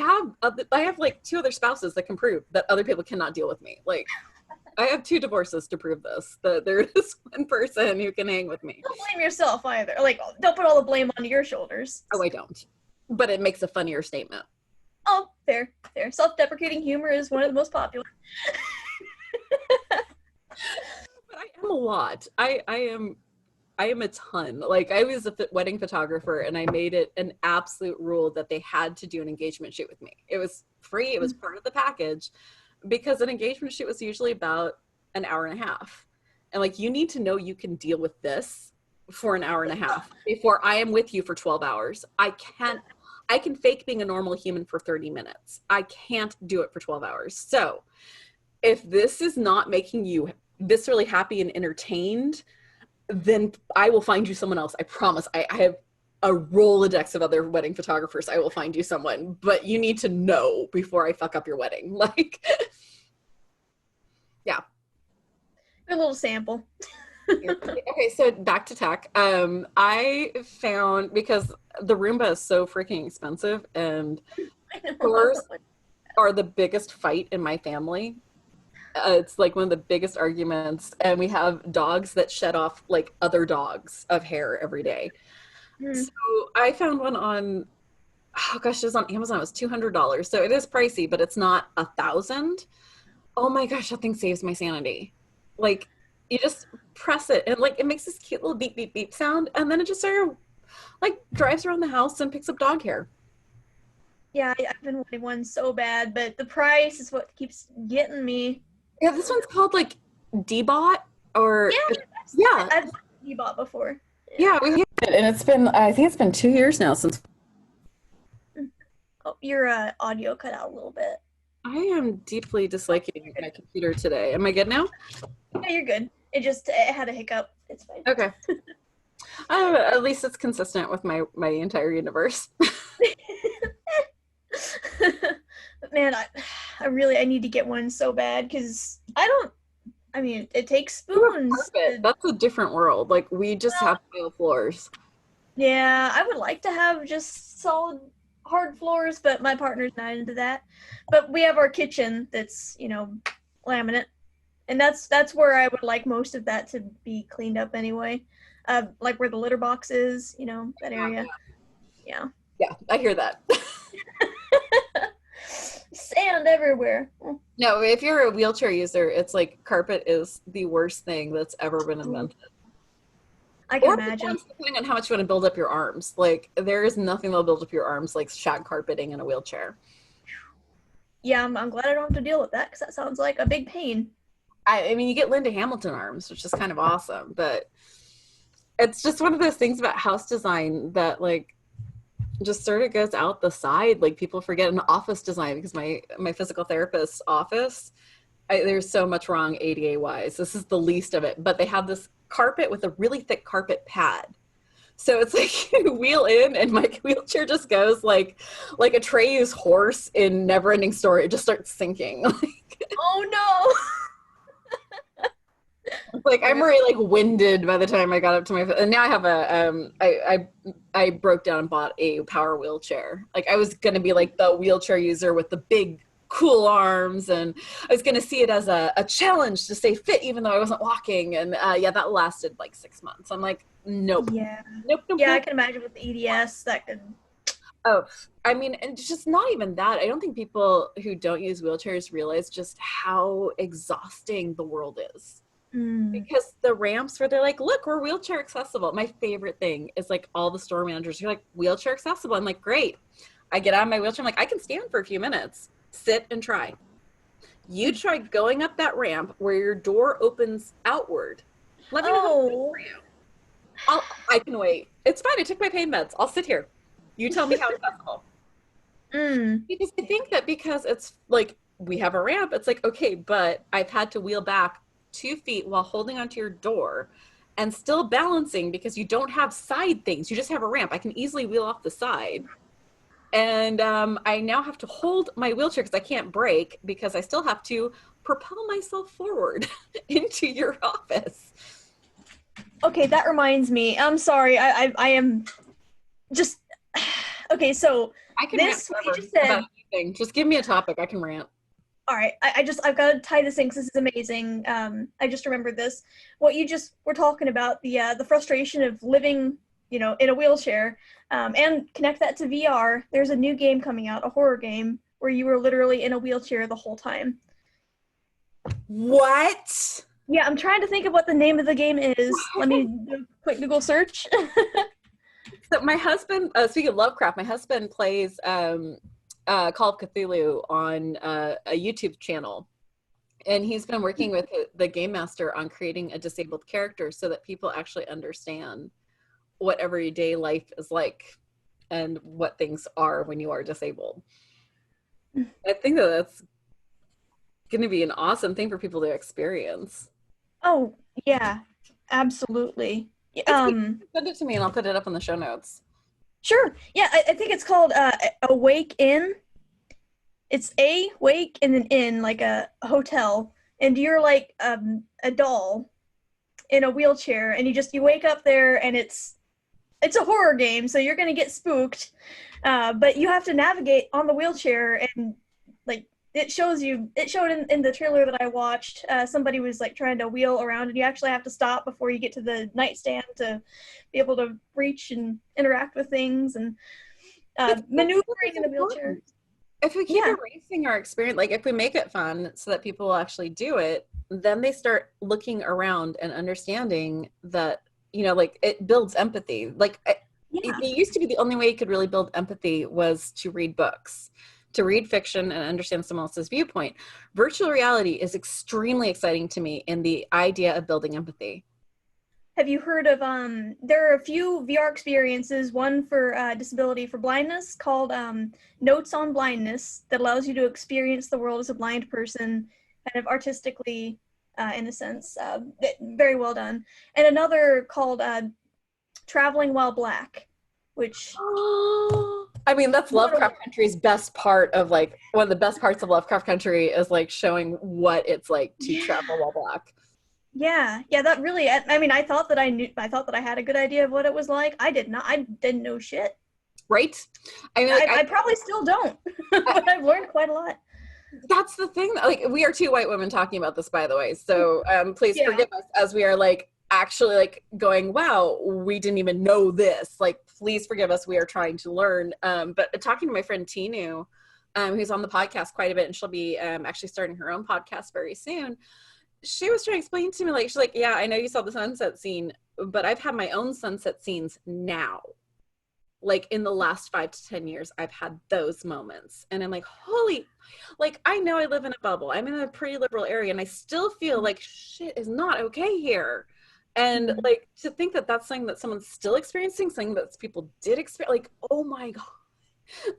have like 2 other spouses that can prove that other people cannot deal with me. Like, I have 2 divorces to prove this, that there is one person who can hang with me. Don't blame yourself either. Like, don't put all the blame on your shoulders. Oh, I don't. But it makes a funnier statement. Oh, fair. Self-deprecating humor is one of the most popular. But I am a lot. I am a ton. Like, I was a wedding photographer, and I made it an absolute rule that they had to do an engagement shoot with me. It was free. It was part of the package, because an engagement shoot was usually about an hour and a half. And, like, you need to know you can deal with this for an hour and a half before I am with you for 12 hours. I can fake being a normal human for 30 minutes. I can't do it for 12 hours. So if this is not making you viscerally happy and entertained, then I will find you someone else. I promise. I have a Rolodex of other wedding photographers. I will find you someone, but you need to know before I fuck up your wedding. Like, yeah. A little sample. Okay, so back to tech. I found, because the Roomba is so freaking expensive, and doors are the biggest fight in my family. It's like one of the biggest arguments, and we have dogs that shed off, like, other dogs of hair every day. So I found one on, oh gosh, it was on Amazon. It was $200. So it is pricey, but it's not $1,000. Oh my gosh, that thing saves my sanity. Like, you just press it, and, like, it makes this cute little beep, beep, beep sound, and then it just sort of, like, drives around the house and picks up dog hair. Yeah, I've been wanting one so bad, but the price is what keeps getting me. Yeah, this one's called, like, D-Bot, or yeah. I've D-Bot before. Yeah, we have it, and it's been, I think it's been 2 years now since. Oh, your audio cut out a little bit. I am deeply disliking my computer today. Am I good now? Yeah, you're good. It had a hiccup. It's fine. Okay. At least it's consistent with my entire universe. Man, I need to get one so bad, because it takes spoons. That's a different world. Like, we just have tile floors. Yeah, I would like to have just solid hard floors, but my partner's not into that. But we have our kitchen that's, laminate. And that's where I would like most of that to be cleaned up anyway. Like where the litter box is, that area. Yeah. Yeah, I hear that. Sand everywhere. No, if you're a wheelchair user, it's like carpet is the worst thing that's ever been invented. I can imagine. Depending on how much you want to build up your arms. Like, there is nothing that'll build up your arms like shag carpeting in a wheelchair. Yeah, I'm glad I don't have to deal with that, because that sounds like a big pain. I mean, you get Linda Hamilton arms, which is kind of awesome, but it's just one of those things about house design that, like, just sort of goes out the side. Like, people forget an office design, because my physical therapist's office, there's so much wrong ADA wise. This is the least of it, but they have this carpet with a really thick carpet pad. So it's like you wheel in, and my wheelchair just goes like a Atreus horse in Neverending Story. It just starts sinking. Oh no. Like, I'm already, like, winded by the time I got up to my, and now I have I broke down and bought a power wheelchair. Like, I was gonna be like the wheelchair user with the big cool arms, and I was gonna see it as a challenge to stay fit even though I wasn't walking, and that lasted like 6 months. I'm like, nope. Yeah. Nope. Yeah, I can imagine with the EDS that could. Oh, I mean, and just not even that. I don't think people who don't use wheelchairs realize just how exhausting the world is. Because the ramps where they're like, look, we're wheelchair accessible. My favorite thing is, like, all the store managers are like, wheelchair accessible. I'm like, great. I get out of my wheelchair. I'm like, I can stand for a few minutes. Sit and try. You try going up that ramp where your door opens outward. Let me know how it's for you. I can wait. It's fine. I took my pain meds. I'll sit here. You tell me how it's possible. Because I think that because it's like we have a ramp, it's like, okay, but I've had to wheel back 2 feet while holding onto your door and still balancing because you don't have side things. You just have a ramp. I can easily wheel off the side. And I now have to hold my wheelchair because I can't brake because I still have to propel myself forward into your office. Okay, that reminds me. I'm sorry. I am just okay. So I can this rant what you just said. about anything. Just give me a topic. I can rant. All right, I've got to tie this in because this is amazing. I just remembered this. What you just were talking about, the frustration of living, in a wheelchair, and connect that to VR. There's a new game coming out, a horror game, where you were literally in a wheelchair the whole time. What? Yeah, I'm trying to think of what the name of the game is. Let me do a quick Google search. So my husband, speaking of Lovecraft, my husband plays Call of Cthulhu on a YouTube channel. And he's been working with the game master on creating a disabled character so that people actually understand what everyday life is like and what things are when you are disabled. I think that that's going to be an awesome thing for people to experience. Oh, yeah, absolutely. Send it to me and I'll put it up in the show notes. Sure. Yeah, I think it's called Awake In. It's a wake and an inn, like a hotel, and you're like a doll in a wheelchair, and you wake up there, and it's a horror game, so you're gonna get spooked, but you have to navigate on the wheelchair, and like it showed in the trailer that I watched, somebody was like trying to wheel around, and you actually have to stop before you get to the nightstand to be able to reach and interact with things, and maneuvering in the wheelchair. If we keep erasing our experience, like if we make it fun so that people will actually do it, then they start looking around and understanding that, like it builds empathy. Like it used to be the only way you could really build empathy was to read books, to read fiction and understand someone else's viewpoint. Virtual reality is extremely exciting to me in the idea of building empathy. Have you heard of, there are a few VR experiences, one for disability for blindness called Notes on Blindness, that allows you to experience the world as a blind person, kind of artistically, in a sense. Very well done. And another called Traveling While Black, which... I mean, that's Lovecraft Country's best part of, like, one of the best parts of Lovecraft Country is, like, showing what it's like to travel while black. Yeah, that really, I mean, I thought that I had a good idea of what it was like. I didn't know shit. Right? I mean, I probably still don't, but I've learned quite a lot. That's the thing. Like, we are two white women talking about this, by the way. So please forgive us as we are, like, actually, like, going, wow, we didn't even know this. Like, please forgive us. We are trying to learn. But talking to my friend Tinu, who's on the podcast quite a bit, and she'll be actually starting her own podcast very soon. She was trying to explain to me, like, she's like, yeah, I know you saw the sunset scene, but I've had my own sunset scenes now. Like, in the last 5 to 10 years, I've had those moments. And I'm like, holy, like, I know I live in a bubble. I'm in a pretty liberal area, and I still feel like shit is not okay here. And, like, to think that that's something that someone's still experiencing, something that people did experience, like, oh my God.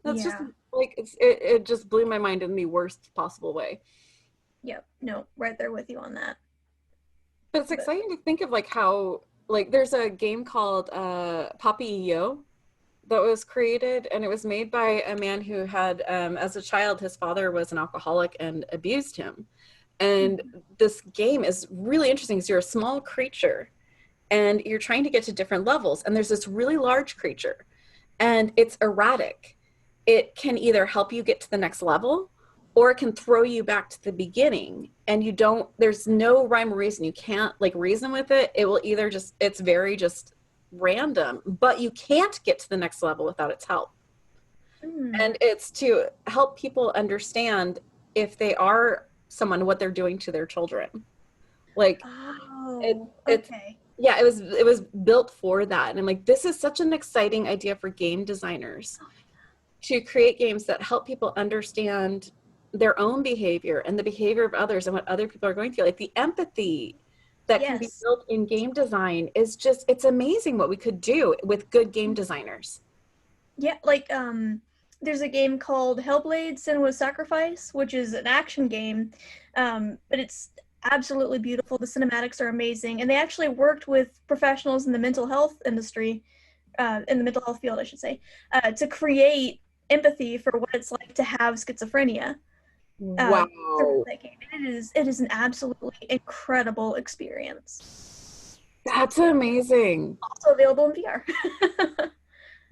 That's just, like, it just blew my mind in the worst possible way. Yep. No, right there with you on that. But it's exciting to think of, like, how, like, there's a game called Papi-Yo that was created, and it was made by a man who had, as a child, his father was an alcoholic and abused him. And this game is really interesting because you're a small creature and you're trying to get to different levels. And there's this really large creature and it's erratic. It can either help you get to the next level or it can throw you back to the beginning, and there's no rhyme or reason. You can't, like, reason with it. It will either it's very just random, but you can't get to the next level without its help. And it's to help people understand if they are someone, what they're doing to their children. Like, okay. Yeah, it was built for that. And I'm like, this is such an exciting idea for game designers to create games that help people understand their own behavior and the behavior of others and what other people are going through. Like, the empathy that can be built in game design is just, it's amazing what we could do with good game designers. Yeah, like there's a game called Hellblade: Senua's Sacrifice, which is an action game, but it's absolutely beautiful. The cinematics are amazing, and they actually worked with professionals in the mental health industry, in the mental health field, I should say, to create empathy for what it's like to have schizophrenia. Wow. That game. It is an absolutely incredible experience. That's amazing. Also available in VR.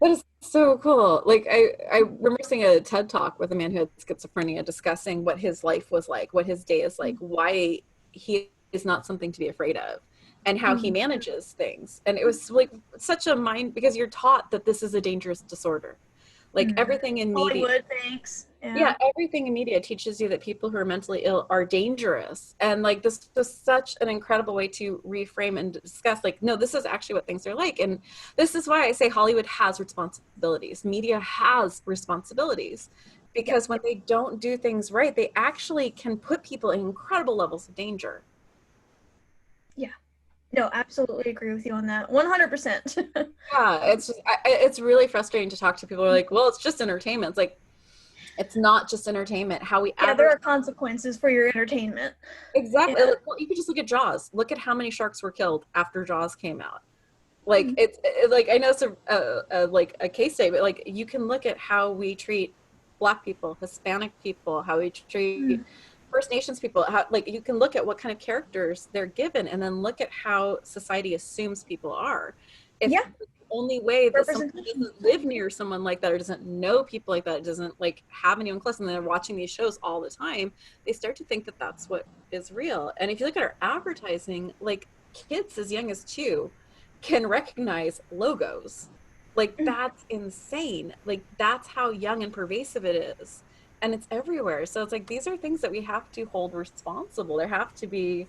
That is so cool. Like I remember seeing a TED talk with a man who had schizophrenia discussing what his life was like, what his day is like, why he is not something to be afraid of, and how he manages things. And it was like such a mind, because you're taught that this is a dangerous disorder. Like everything in media. Hollywood, thanks. Yeah, everything in media teaches you that people who are mentally ill are dangerous. And like this was such an incredible way to reframe and discuss, like, no, this is actually what things are like. And this is why I say Hollywood has responsibilities. Media has responsibilities, because when they don't do things right, they actually can put people in incredible levels of danger. Yeah. No, absolutely agree with you on that. 100%. Yeah, it's just, it's really frustrating to talk to people who are like, well, it's just entertainment. It's like, it's not just entertainment. How we there are consequences for your entertainment. Exactly. Yeah. Well, you could just look at Jaws. Look at how many sharks were killed after Jaws came out. Like it's like, I know it's like a case study, but like you can look at how we treat Black people, Hispanic people, how we treat First Nations people. How, like, you can look at what kind of characters they're given, and then look at how society assumes people are. If the only way that someone doesn't live near someone like that, or doesn't know people like that, doesn't like have anyone close, and they're watching these shows all the time, they start to think that that's what is real. And if you look at our advertising, like kids as young as 2 can recognize logos. Like that's insane. Like that's how young and pervasive it is. And it's everywhere. So it's like, these are things that we have to hold responsible. There have to be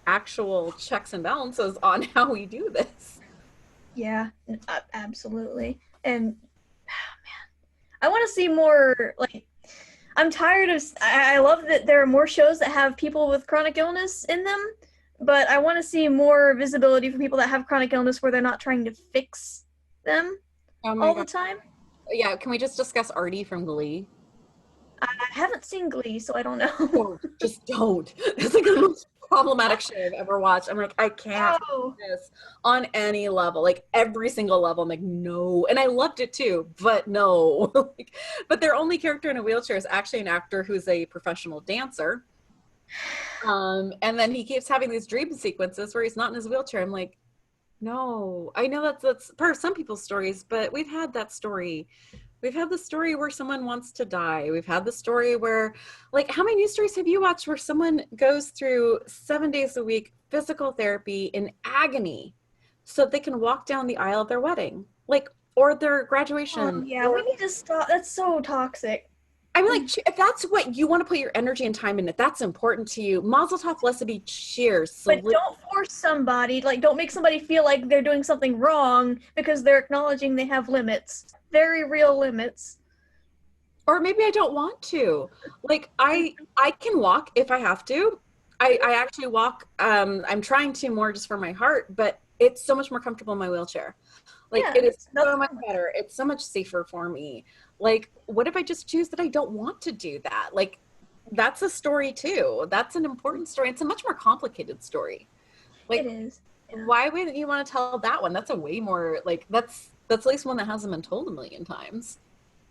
actual checks and balances on how we do this. Yeah, absolutely. And man, I want to see more, like, I'm tired of, I love that there are more shows that have people with chronic illness in them, but I want to see more visibility for people that have chronic illness where they're not trying to fix them all the time. Yeah, can we just discuss Artie from Glee? I haven't seen Glee, so I don't know. Don't, just don't. It's like the most problematic show I've ever watched. I'm like, I can't do this on any level, like every single level. I'm like, no. And I loved it too, but no. Like, but their only character in a wheelchair is actually an actor who's a professional dancer. And then he keeps having these dream sequences where he's not in his wheelchair. I'm like, no. I know that's part of some people's stories, but we've had that story. We've had the story where someone wants to die. We've had the story where, like, how many news stories have you watched where someone goes through 7 days a week physical therapy in agony so that they can walk down the aisle of their wedding, like, or their graduation? Yeah, we need to stop. That's so toxic. I mean, like, if that's what you want to put your energy and time in, if that's important to you, Mazel Tov, blessed be, cheers. But don't force somebody, like, don't make somebody feel like they're doing something wrong because they're acknowledging they have limits. Very real limits. Or maybe I don't want to. Like, I can walk if I have to. I actually walk. I'm trying to more just for my heart, but it's so much more comfortable in my wheelchair. Like, it is so much better. It's so much safer for me. Like, what if I just choose that I don't want to do that? Like, that's a story too. That's an important story. It's a much more complicated story. Like, it is. Yeah. Why wouldn't you want to tell that one? That's a way more, like, that's at least one that hasn't been told a million times.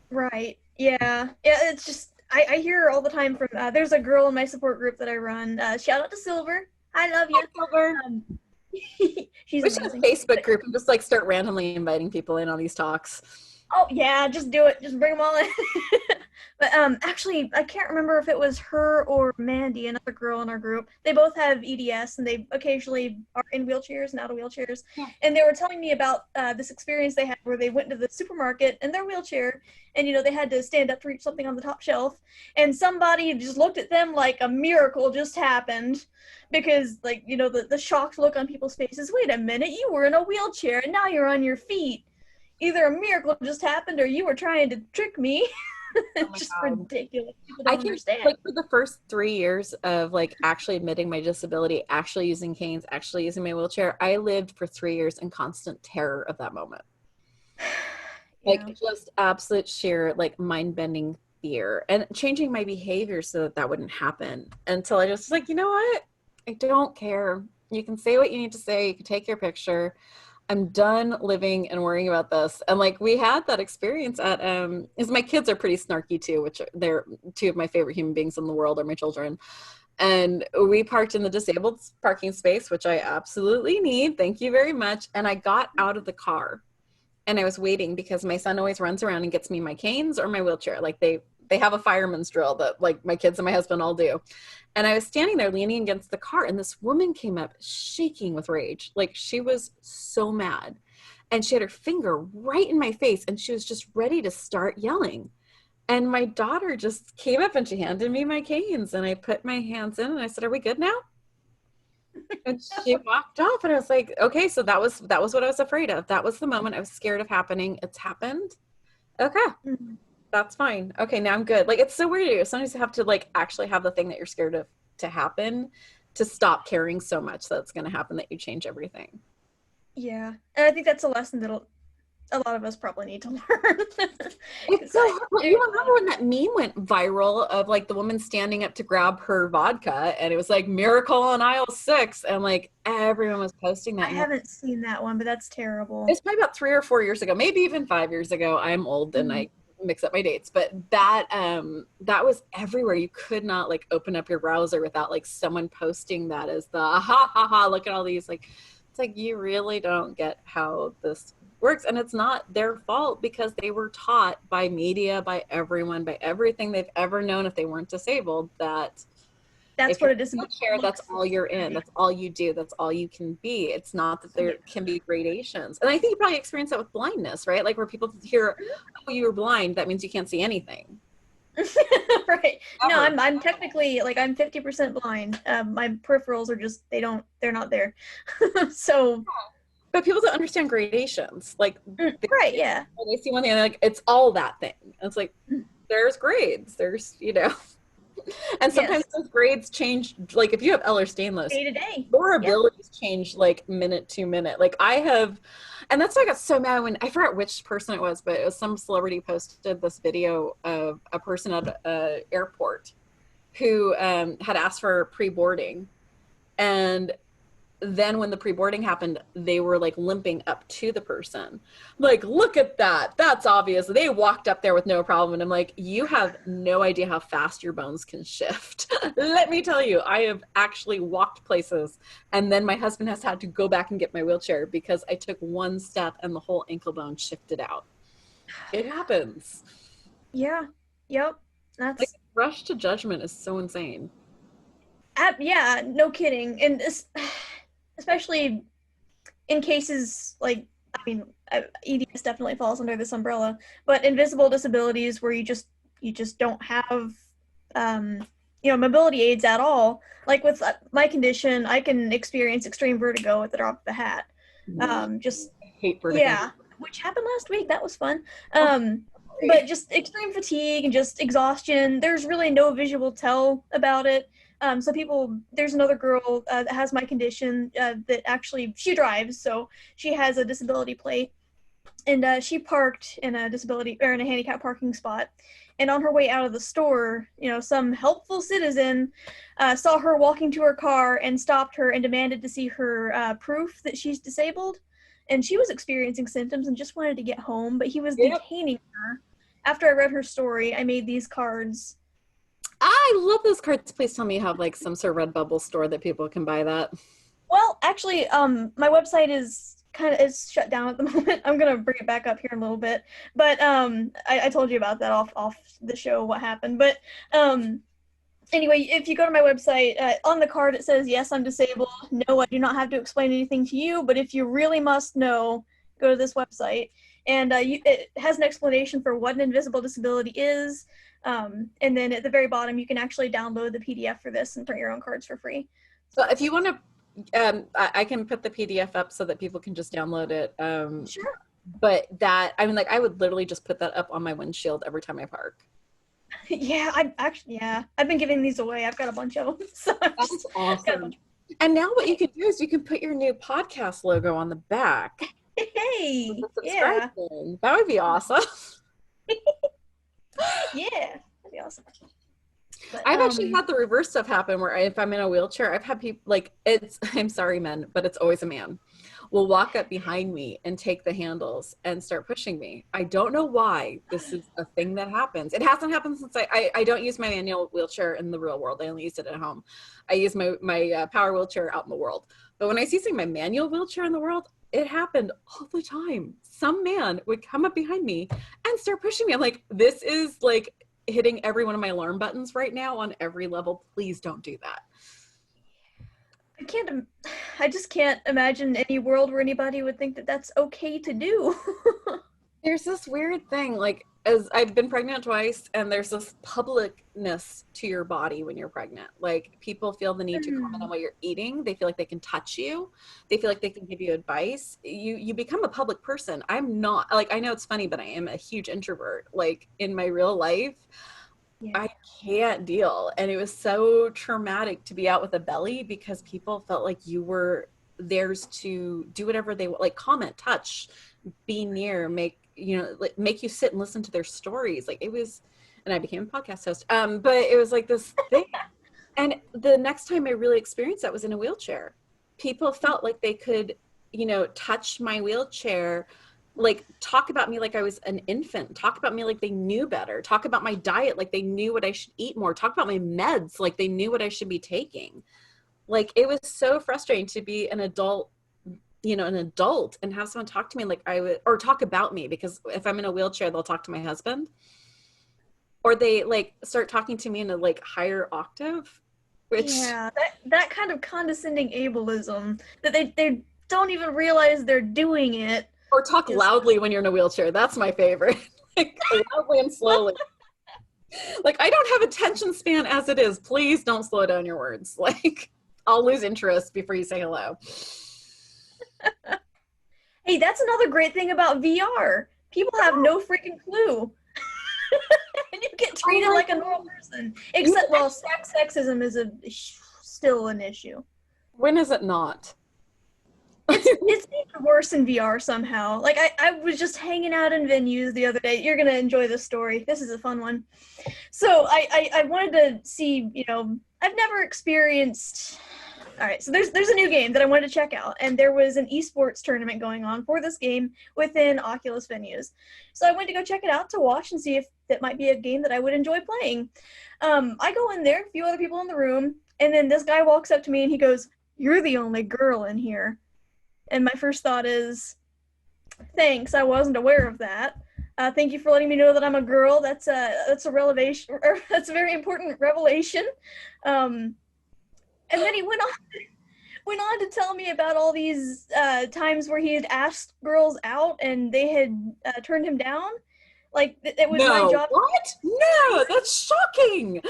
Right. Yeah. It's just, I hear all the time from, there's a girl in my support group that I run. Shout out to Silver. I love you. Hi, Silver. She's we should have a Facebook group and just like start randomly inviting people in on these talks. Oh yeah, just do it. Just bring them all in. But actually, I can't remember if it was her or Mandy, another girl in our group. They both have EDS, and they occasionally are in wheelchairs and out of wheelchairs. Yeah. And they were telling me about this experience they had where they went into the supermarket in their wheelchair, and, you know, they had to stand up to reach something on the top shelf, and somebody just looked at them like a miracle just happened, because, like, you know, the shocked look on people's faces. Wait a minute, you were in a wheelchair, and now you're on your feet. Either a miracle just happened or you were trying to trick me. Oh my It's just God. ridiculous. People I don't can, understand. like, for the first 3 years of like actually admitting my disability, actually using canes, actually using my wheelchair, I lived for 3 years in constant terror of that moment. Like Yeah. just absolute sheer like mind-bending fear and changing my behavior so that that wouldn't happen until I just was like, you know what? I don't care. You can say what you need to say. You can take your picture. I'm done living and worrying about this. And like we had that experience at is my kids are pretty snarky too, which they're two of my favorite human beings in the world are my children. And we parked in the disabled parking space, which I absolutely need. Thank you very much. And I got out of the car and I was waiting because my son always runs around and gets me my canes or my wheelchair. Like they have a fireman's drill that like my kids and my husband all do. And I was standing there leaning against the car and this woman came up shaking with rage. Like she was so mad. And she had her finger right in my face and she was just ready to start yelling. And my daughter just came up and she handed me my canes and I put my hands in and I said, "Are we good now?" And she walked off and I was like, okay, so that was what I was afraid of. That was the moment I was scared of happening. It's happened. Okay, Mhm. that's fine. Okay, now I'm good. Like it's so weird. Sometimes you have to like actually have the thing that you're scared of to happen to stop caring so much that's going to happen that you change everything. Yeah. And I think that's a lesson that a lot of us probably need to learn. It's 'Cause so hard. You remember when that meme went viral of like the woman standing up to grab her vodka and it was like miracle on aisle 6 and like everyone was posting I that and haven't seen that one, but that's terrible. it's probably about 3 or 4 years ago, maybe even 5 years ago. I'm old and Mhm. I mix up my dates, but that was everywhere. You could not like open up your browser without like someone posting that as the ha ha ha. Look at all these like. It's like you really don't get how this works, and it's not their fault because they were taught by media, by everyone, by everything they've ever known. If they weren't disabled, that That's if you're what a in a disability wheelchair, that's looks all you're in. like. That's all you do. That's all you can be. It's not that there Yeah. can be gradations. And I think you probably experience that with blindness, right? Like where people hear, "Oh, you were blind. That means you can't see anything." Right. No, Ever. I'm technically like I'm 50% blind. My peripherals are just they're not there. So But people don't understand gradations. Like they, right, yeah. they see one thing and they're like, it's all that thing. And it's like, there's grades. There's. And sometimes Yes. those grades change. Like if you have Ehlers-Danlos, Day to day. your Yep. abilities change like minute to minute. Like I have, and that's why I got so mad when I forgot which person it was, but it was some celebrity posted this video of a person at an airport who had asked for pre-boarding, and then when the pre-boarding happened, they were like limping up to the person. Like, look at that. That's obvious. They walked up there with no problem. And I'm like, you have no idea how fast your bones can shift. Let me tell you, I have actually walked places. And then my husband has had to go back and get my wheelchair because I took one step and the whole ankle bone shifted out. It happens. Yeah. Yep. Like, That's rush to judgment is so insane. yeah, no kidding. And especially in cases like I mean EDS definitely falls under this umbrella, but invisible disabilities where you just don't have um, mobility aids at all. Like with my condition, I can experience extreme vertigo at the drop of a hat. Just I hate vertigo. yeah, which happened last week. That was fun. Oh, But just extreme fatigue and just exhaustion. There's really no visual tell about it. So people, there's another girl that has my condition that actually she drives, so she has a disability plate, and she parked in a disability or in a handicap parking spot. And on her way out of the store, some helpful citizen saw her walking to her car and stopped her and demanded to see her proof that she's disabled. And she was experiencing symptoms and just wanted to get home, but he was yep. detaining her. After I read her story, I made these cards. I love those cards. Please tell me you have like some sort of Redbubble store that people can buy that. Well, actually, my website is shut down at the moment. I'm gonna bring it back up here in a little bit, but I told you about that off the show what happened. But anyway, if you go to my website, on the card it says, "Yes, I'm disabled. No, I do not have to explain anything to you. But if you really must know, go to this website." And it has an explanation for what an invisible disability is. And then at the very bottom, you can actually download the PDF for this and print your own cards for free. So if you want to, I can put the PDF up so that people can just download it. Sure. But that, I mean, like I would literally just put that up on my windshield every time I park. Yeah, I've been giving these away. I've got a bunch of them. So That's awesome. And now what you can do is you can put your new podcast logo on the back. Hey, Yeah. That would be awesome. Yeah, that'd be awesome. But, I've actually had the reverse stuff happen where if I'm in a wheelchair, I've had people like I'm sorry, men, but it's always a man, will walk up behind me and take the handles and start pushing me. I don't know why this is a thing that happens. It hasn't happened since I don't use my manual wheelchair in the real world. I only use it at home. I use my power wheelchair out in the world. But when I was using my manual wheelchair in the world, it happened all the time. Some man would come up behind me and start pushing me. I'm like, this is like hitting every one of my alarm buttons right now on every level. Please don't do that. I just can't imagine any world where anybody would think that that's okay to do. There's this weird thing, like, as I've been pregnant twice, and there's this publicness to your body when you're pregnant. Like, people feel the need to comment on what you're eating. They feel like they can touch you. They feel like they can give you advice. You become a public person. I'm not, like, I know it's funny, but I am a huge introvert. Like, in my real life, yeah. I can't deal. And it was so traumatic to be out with a belly because people felt like you were theirs to do whatever they want, like comment, touch, be near, make you sit and listen to their stories. Like, it was, and I became a podcast host. But it was like this thing. And the next time I really experienced that was in a wheelchair. People felt like they could, touch my wheelchair, like talk about me like I was an infant, talk about me like they knew better, talk about my diet like they knew what I should eat more, talk about my meds like they knew what I should be taking. Like, it was so frustrating to be an adult, and have someone talk to me like I would, or talk about me, because if I'm in a wheelchair, they'll talk to my husband, or they like start talking to me in a like higher octave, which that kind of condescending ableism that they don't even realize they're doing it. Or talk loudly when you're in a wheelchair. That's my favorite. Like, loudly and slowly. Like, I don't have attention span as it is. Please don't slow down your words. Like, I'll lose interest before you say hello. Hey, that's another great thing about VR. People have no freaking clue. And you get treated like a normal person. Except, well, sexism is still an issue. When is it not? It's even worse in VR somehow. Like, I was just hanging out in venues the other day. You're going to enjoy this story. This is a fun one. So I wanted to see, I've never experienced... All right, so there's a new game that I wanted to check out, and there was an esports tournament going on for this game within Oculus Venues. So I went to go check it out to watch and see if that might be a game that I would enjoy playing. I go in there, a few other people in the room, and then this guy walks up to me and he goes, "You're the only girl in here." And my first thought is, thanks, I wasn't aware of that. Thank you for letting me know that I'm a girl. That's a revelation. That's a very important revelation. And then he went on to tell me about all these times where he had asked girls out and they had turned him down. Like, it was my job. What? No, that's shocking.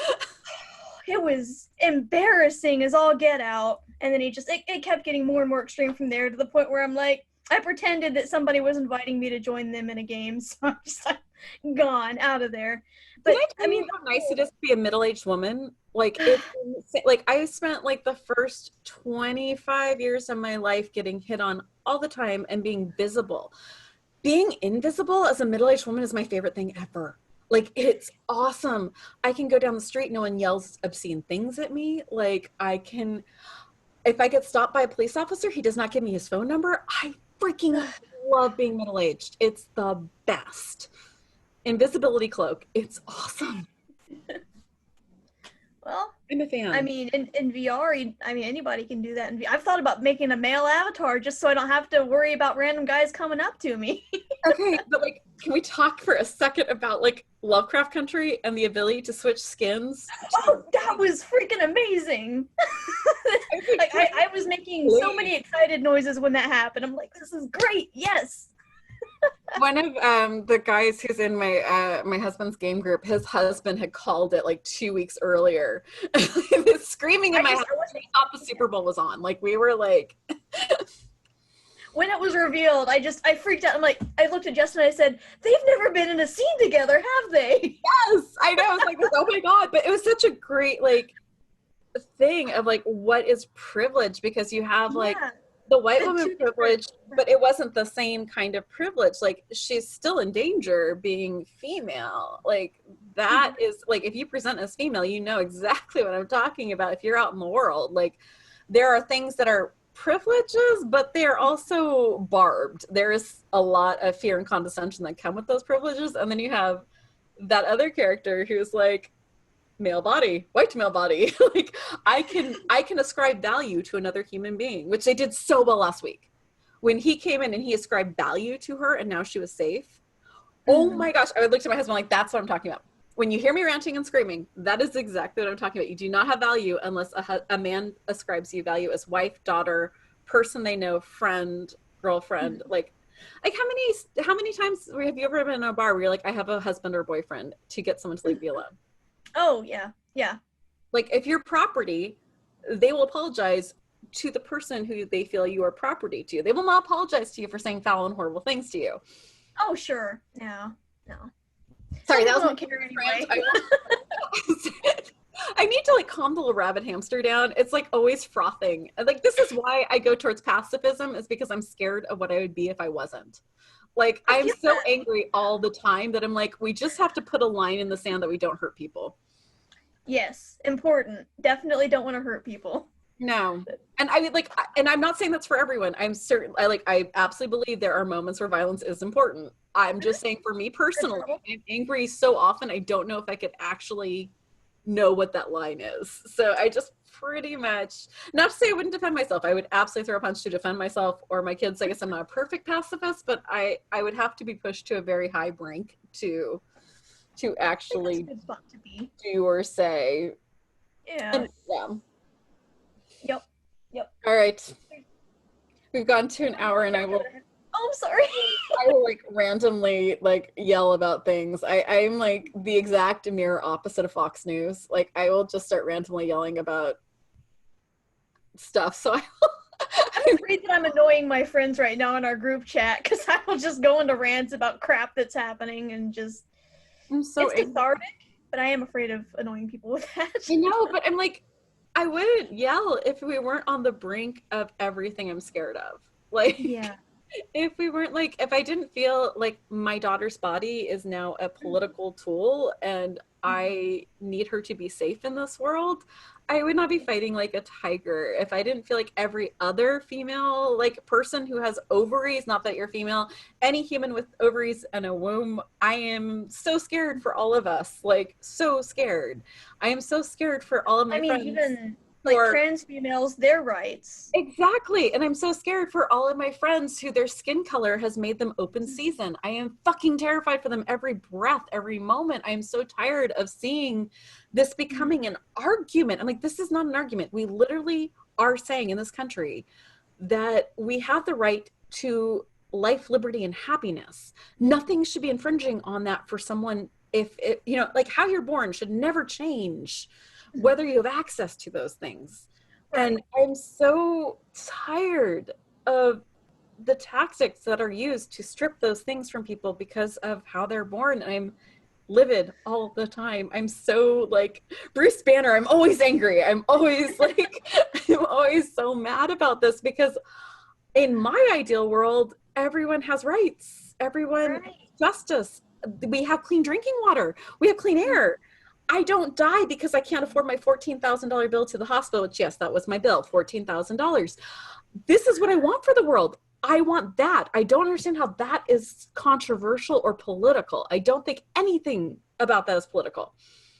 It was embarrassing as all get out. And then it kept getting more and more extreme from there, to the point where I'm like, I pretended that somebody was inviting me to join them in a game, so I'm just like, gone out of there. But I mean, how nice it is to be a middle-aged woman. Like, like, I spent like the first 25 years of my life getting hit on all the time and being visible. Being invisible as a middle-aged woman is my favorite thing ever. Like, it's awesome. I can go down the street, no one yells obscene things at me. Like, if I get stopped by a police officer, he does not give me his phone number. I freaking love being middle-aged. It's the best. Invisibility cloak. It's awesome. Well, I'm a fan. I mean, in VR, anybody can do that. I've thought about making a male avatar just so I don't have to worry about random guys coming up to me. Okay, but like, can we talk for a second about like Lovecraft Country and the ability to switch skins? Oh, that was freaking amazing. Like, I was making so many excited noises when that happened. I'm like, this is great. Yes. One of the guys who's in my husband's game group, his husband had called it like 2 weeks earlier. Screaming in my house. We thought the Super Bowl was on. Like, we were like... When it was revealed, I freaked out. I'm like, I looked at Justin and I said, they've never been in a scene together, have they? Yes, I know. It's like, oh my God. But it was such a great, like, thing of, like, what is privilege? Because you have, like, the white woman privilege, but it wasn't the same kind of privilege. Like, she's still in danger being female. Like, that is, like, if you present as female, you know exactly what I'm talking about. If you're out in the world, like, there are things that are privileges, but they're also barbed. There is a lot of fear and condescension that come with those privileges. And then you have that other character who's like, male body, white male body. Like, I can ascribe value to another human being, which they did so well last week. When he came in and he ascribed value to her and now she was safe. Oh my gosh, I would look to my husband like, that's what I'm talking about. When you hear me ranting and screaming, that is exactly what I'm talking about. You do not have value unless a man ascribes you value as wife, daughter, person they know, friend, girlfriend. Like how many times have you ever been in a bar where you're like, I have a husband or boyfriend, to get someone to leave me alone? Oh, yeah. Yeah. Like, if you're property, they will apologize to the person who they feel you are property to. They will not apologize to you for saying foul and horrible things to you. Oh, sure. No. Sorry, that was my care anyway. I need to, like, calm the little rabbit hamster down. It's, like, always frothing. Like, this is why I go towards pacifism, is because I'm scared of what I would be if I wasn't. Like, I'm so angry all the time that I'm like, we just have to put a line in the sand that we don't hurt people. Yes, important. Definitely don't want to hurt people. No. And I mean, like, and I'm not saying that's for everyone. I'm certain, I absolutely believe there are moments where violence is important. I'm just saying, for me personally, I'm angry so often, I don't know if I could actually know what that line is. So I just pretty much, not to say I wouldn't defend myself, I would absolutely throw a punch to defend myself or my kids. I guess I'm not a perfect pacifist, but I would have to be pushed to a very high brink to actually do or say. Yeah. And, yeah. Yep. All right. We've gone to an hour, and I will. Oh, I'm sorry. I will, like, randomly, like, yell about things. I'm like the exact mirror opposite of Fox News. Like, I will just start randomly yelling about stuff. So I'm afraid that I'm annoying my friends right now in our group chat, because I will just go into rants about crap that's happening and just. It's cathartic, but I am afraid of annoying people with that. I know, but I'm like, I wouldn't yell if we weren't on the brink of everything I'm scared of. Like, yeah. If we weren't, like, if I didn't feel like my daughter's body is now a political tool and I need her to be safe in this world, I would not be fighting like a tiger. If I didn't feel like every other female, like, person who has ovaries, not that you're female, any human with ovaries and a womb, I am so scared for all of us. Like, so scared. I am so scared for all of my friends. Even like trans females, their rights. Exactly. And I'm so scared for all of my friends who their skin color has made them open season. I am fucking terrified for them every breath, every moment. I am so tired of seeing this becoming an argument. I'm like, this is not an argument. We literally are saying in this country that we have the right to life, liberty, and happiness. Nothing should be infringing on that for someone. If it, you know, like, how you're born should never change whether you have access to those things. And I'm so tired of the tactics that are used to strip those things from people because of how they're born. I'm livid all the time. I'm so, like, Bruce Banner, I'm always angry. I'm always like, I'm always so mad about this, because in my ideal world, everyone has rights. Everyone, justice. We have clean drinking water. We have clean air. I don't die because I can't afford my $14,000 bill to the hospital, which, yes, that was my bill, $14,000. This is what I want for the world. I want that. I don't understand how that is controversial or political. I don't think anything about that is political.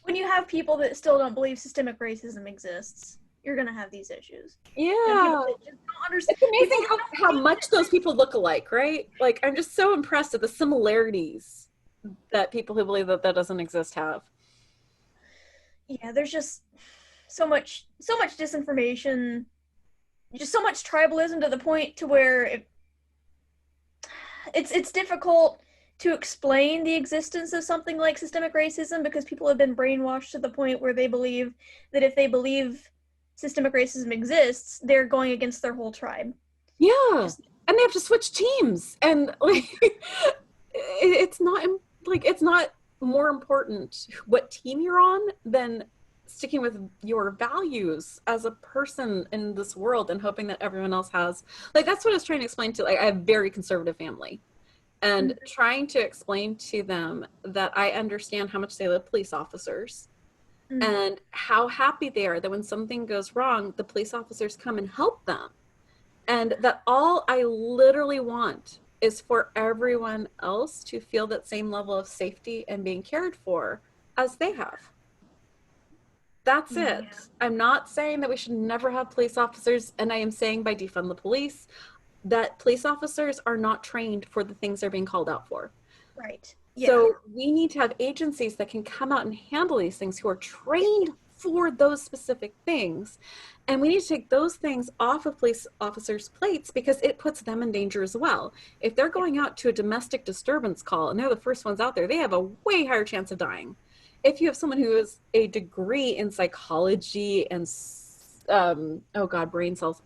When you have people that still don't believe systemic racism exists, you're going to have these issues. Yeah. It's amazing how much those people look alike, right? Like, I'm just so impressed at the similarities that people who believe that that doesn't exist have. Yeah, there's just so much disinformation, just so much tribalism, to the point to where it's difficult to explain the existence of something like systemic racism, because people have been brainwashed to the point where they believe that if they believe systemic racism exists, they're going against their whole tribe. Yeah. and they have to switch teams, and like it's not like, it's not more important what team you're on than sticking with your values as a person in this world and hoping that everyone else has, like, that's what I was trying to explain to, like, I have a very conservative family, and trying to explain to them that I understand how much they love police officers and how happy they are that when something goes wrong, the police officers come and help them. And that all I literally want is for everyone else to feel that same level of safety and being cared for as they have. That's it. I'm not saying that we should never have police officers, and I am saying by defund the police that police officers are not trained for the things they're being called out for. Right. So we need to have agencies that can come out and handle these things, who are trained for those specific things. And we need to take those things off of police officers' plates, because it puts them in danger as well. If they're going out to a domestic disturbance call and they're the first ones out there, they have a way higher chance of dying. If you have someone who has a degree in psychology and, brain cells,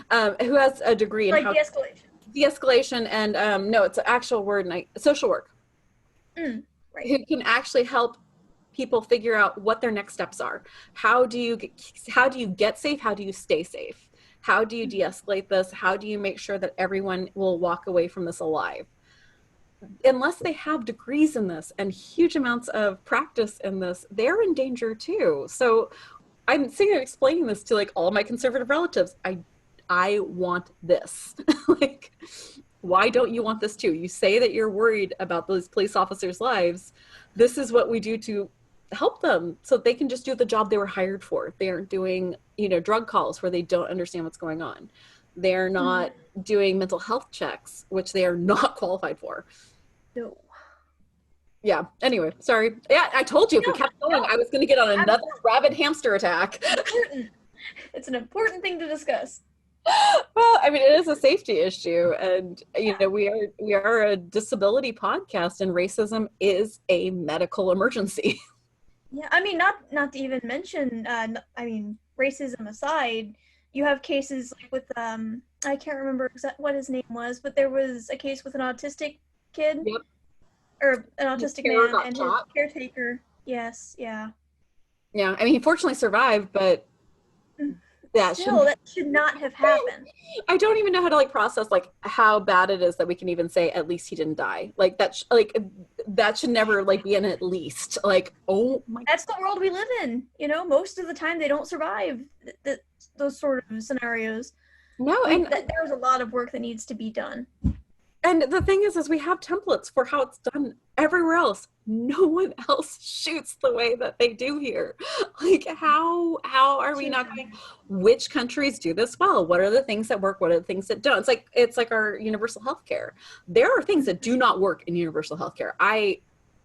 who has a degree in like de-escalation and, no, it's an actual word, and social work, right. who can actually help people figure out what their next steps are. How do you get safe? How do you stay safe? How do you de-escalate this? How do you make sure that everyone will walk away from this alive? Unless they have degrees in this and huge amounts of practice in this, they're in danger too. So I'm sitting there explaining this to like all my conservative relatives. I want this. Like, why don't you want this too? You say that you're worried about those police officers' lives. This is what we do to help them so they can just do the job they were hired for. They aren't doing, drug calls where they don't understand what's going on. They're not doing mental health checks, which they are not qualified for. No. Yeah. Anyway, sorry. Yeah, I told you if we kept going, I was going to get on another rabid hamster attack. It's an important thing to discuss. Well, I mean, it is a safety issue, and we are a disability podcast, and racism is a medical emergency. Yeah, I mean, not to even mention, racism aside, you have cases like with I can't remember what his name was, but there was a case with an autistic kid, or an autistic man and his caretaker. Yes, yeah. Yeah, I mean, he fortunately survived, but that should not have happened. I don't even know how to like process like how bad it is that we can even say at least he didn't die. Like that should never like be an at least. Like, oh my. That's the world we live in. Most of the time they don't survive those sort of scenarios. No, and there's a lot of work that needs to be done. And the thing is we have templates for how it's done everywhere else. No one else shoots the way that they do here. Like, how are we not going? Which countries do this well? What are the things that work? What are the things that don't? It's like our universal health care. There are things that do not work in universal health care.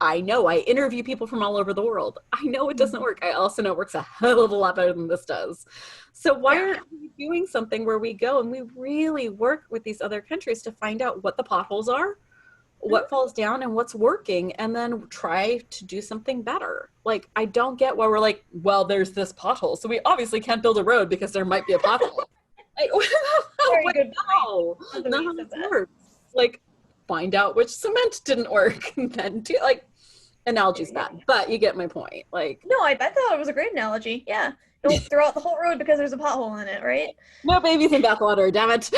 I know. I interview people from all over the world. I know it doesn't work. I also know it works a hell of a lot better than this does. So why aren't we doing something where we go and we really work with these other countries to find out what the potholes are, what falls down, and what's working, and then try to do something better? Like, I don't get why we're like, well, there's this pothole, so we obviously can't build a road because there might be a pothole. No, how this works. Like, find out which cement didn't work, and then do like. Analogy's bad, but you get my point. Like, no, I thought it was a great analogy. Yeah, don't throw out the whole road because there's a pothole in it, right? No babies in bathwater, damn it.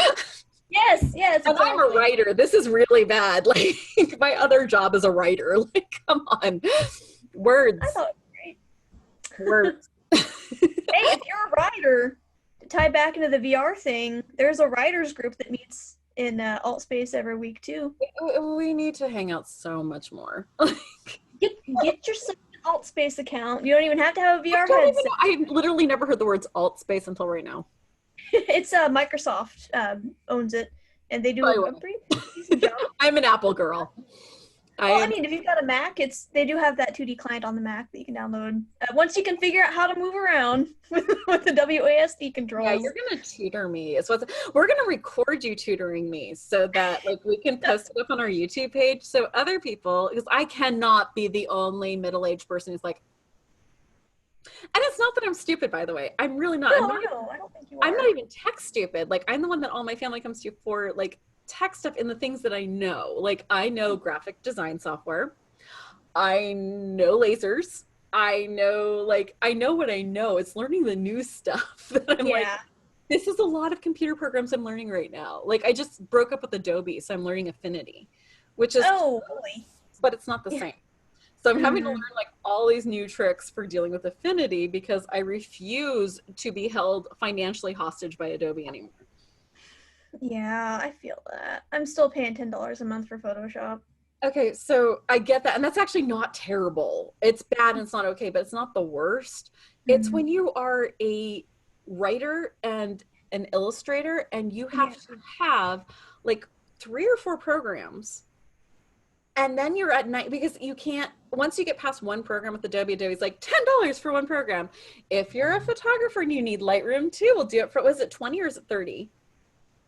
Yes. And I'm a writer. This is really bad. Like, my other job is a writer. Like, come on, words. I thought it was great. Words. Hey, if you're a writer, to tie back into the VR thing, there's a writers group that meets in Altspace every week too. We need to hang out so much more. Get yourself an Altspace account. You don't even have to have a VR headset. I literally never heard the words Altspace until right now. It's Microsoft owns it, and they do a pretty decent job. I'm an Apple girl. I mean, if you've got a Mac, they do have that 2D client on the Mac that you can download. Once you can figure out how to move around with the WASD controls. Yeah, you're gonna tutor me. We're gonna record you tutoring me so that like we can post it up on our YouTube page so other people, because I cannot be the only middle-aged person who's like, and it's not that I'm stupid, by the way. I'm really not. No, no, I don't think you are. I'm not even tech stupid. Like, I'm the one that all my family comes to for, like, tech stuff in the things that I know. Like, I know graphic design software. I know lasers. I know what I know. It's learning the new stuff that I'm like, this is a lot of computer programs I'm learning right now. Like, I just broke up with Adobe, so I'm learning Affinity, which is really? But it's not the same. So I'm having to learn like all these new tricks for dealing with Affinity because I refuse to be held financially hostage by Adobe anymore. Yeah, I feel that. I'm still paying $10 a month for Photoshop. Okay, so I get that. And that's actually not terrible. It's bad and it's not okay, but it's not the worst. It's when you are a writer and an illustrator and you have to have like 3 or 4 programs. And then you're at night because you can't, once you get past one program with Adobe, Adobe's like $10 for one program. If you're a photographer and you need Lightroom too, we'll do it for, was it 20 or is it 30?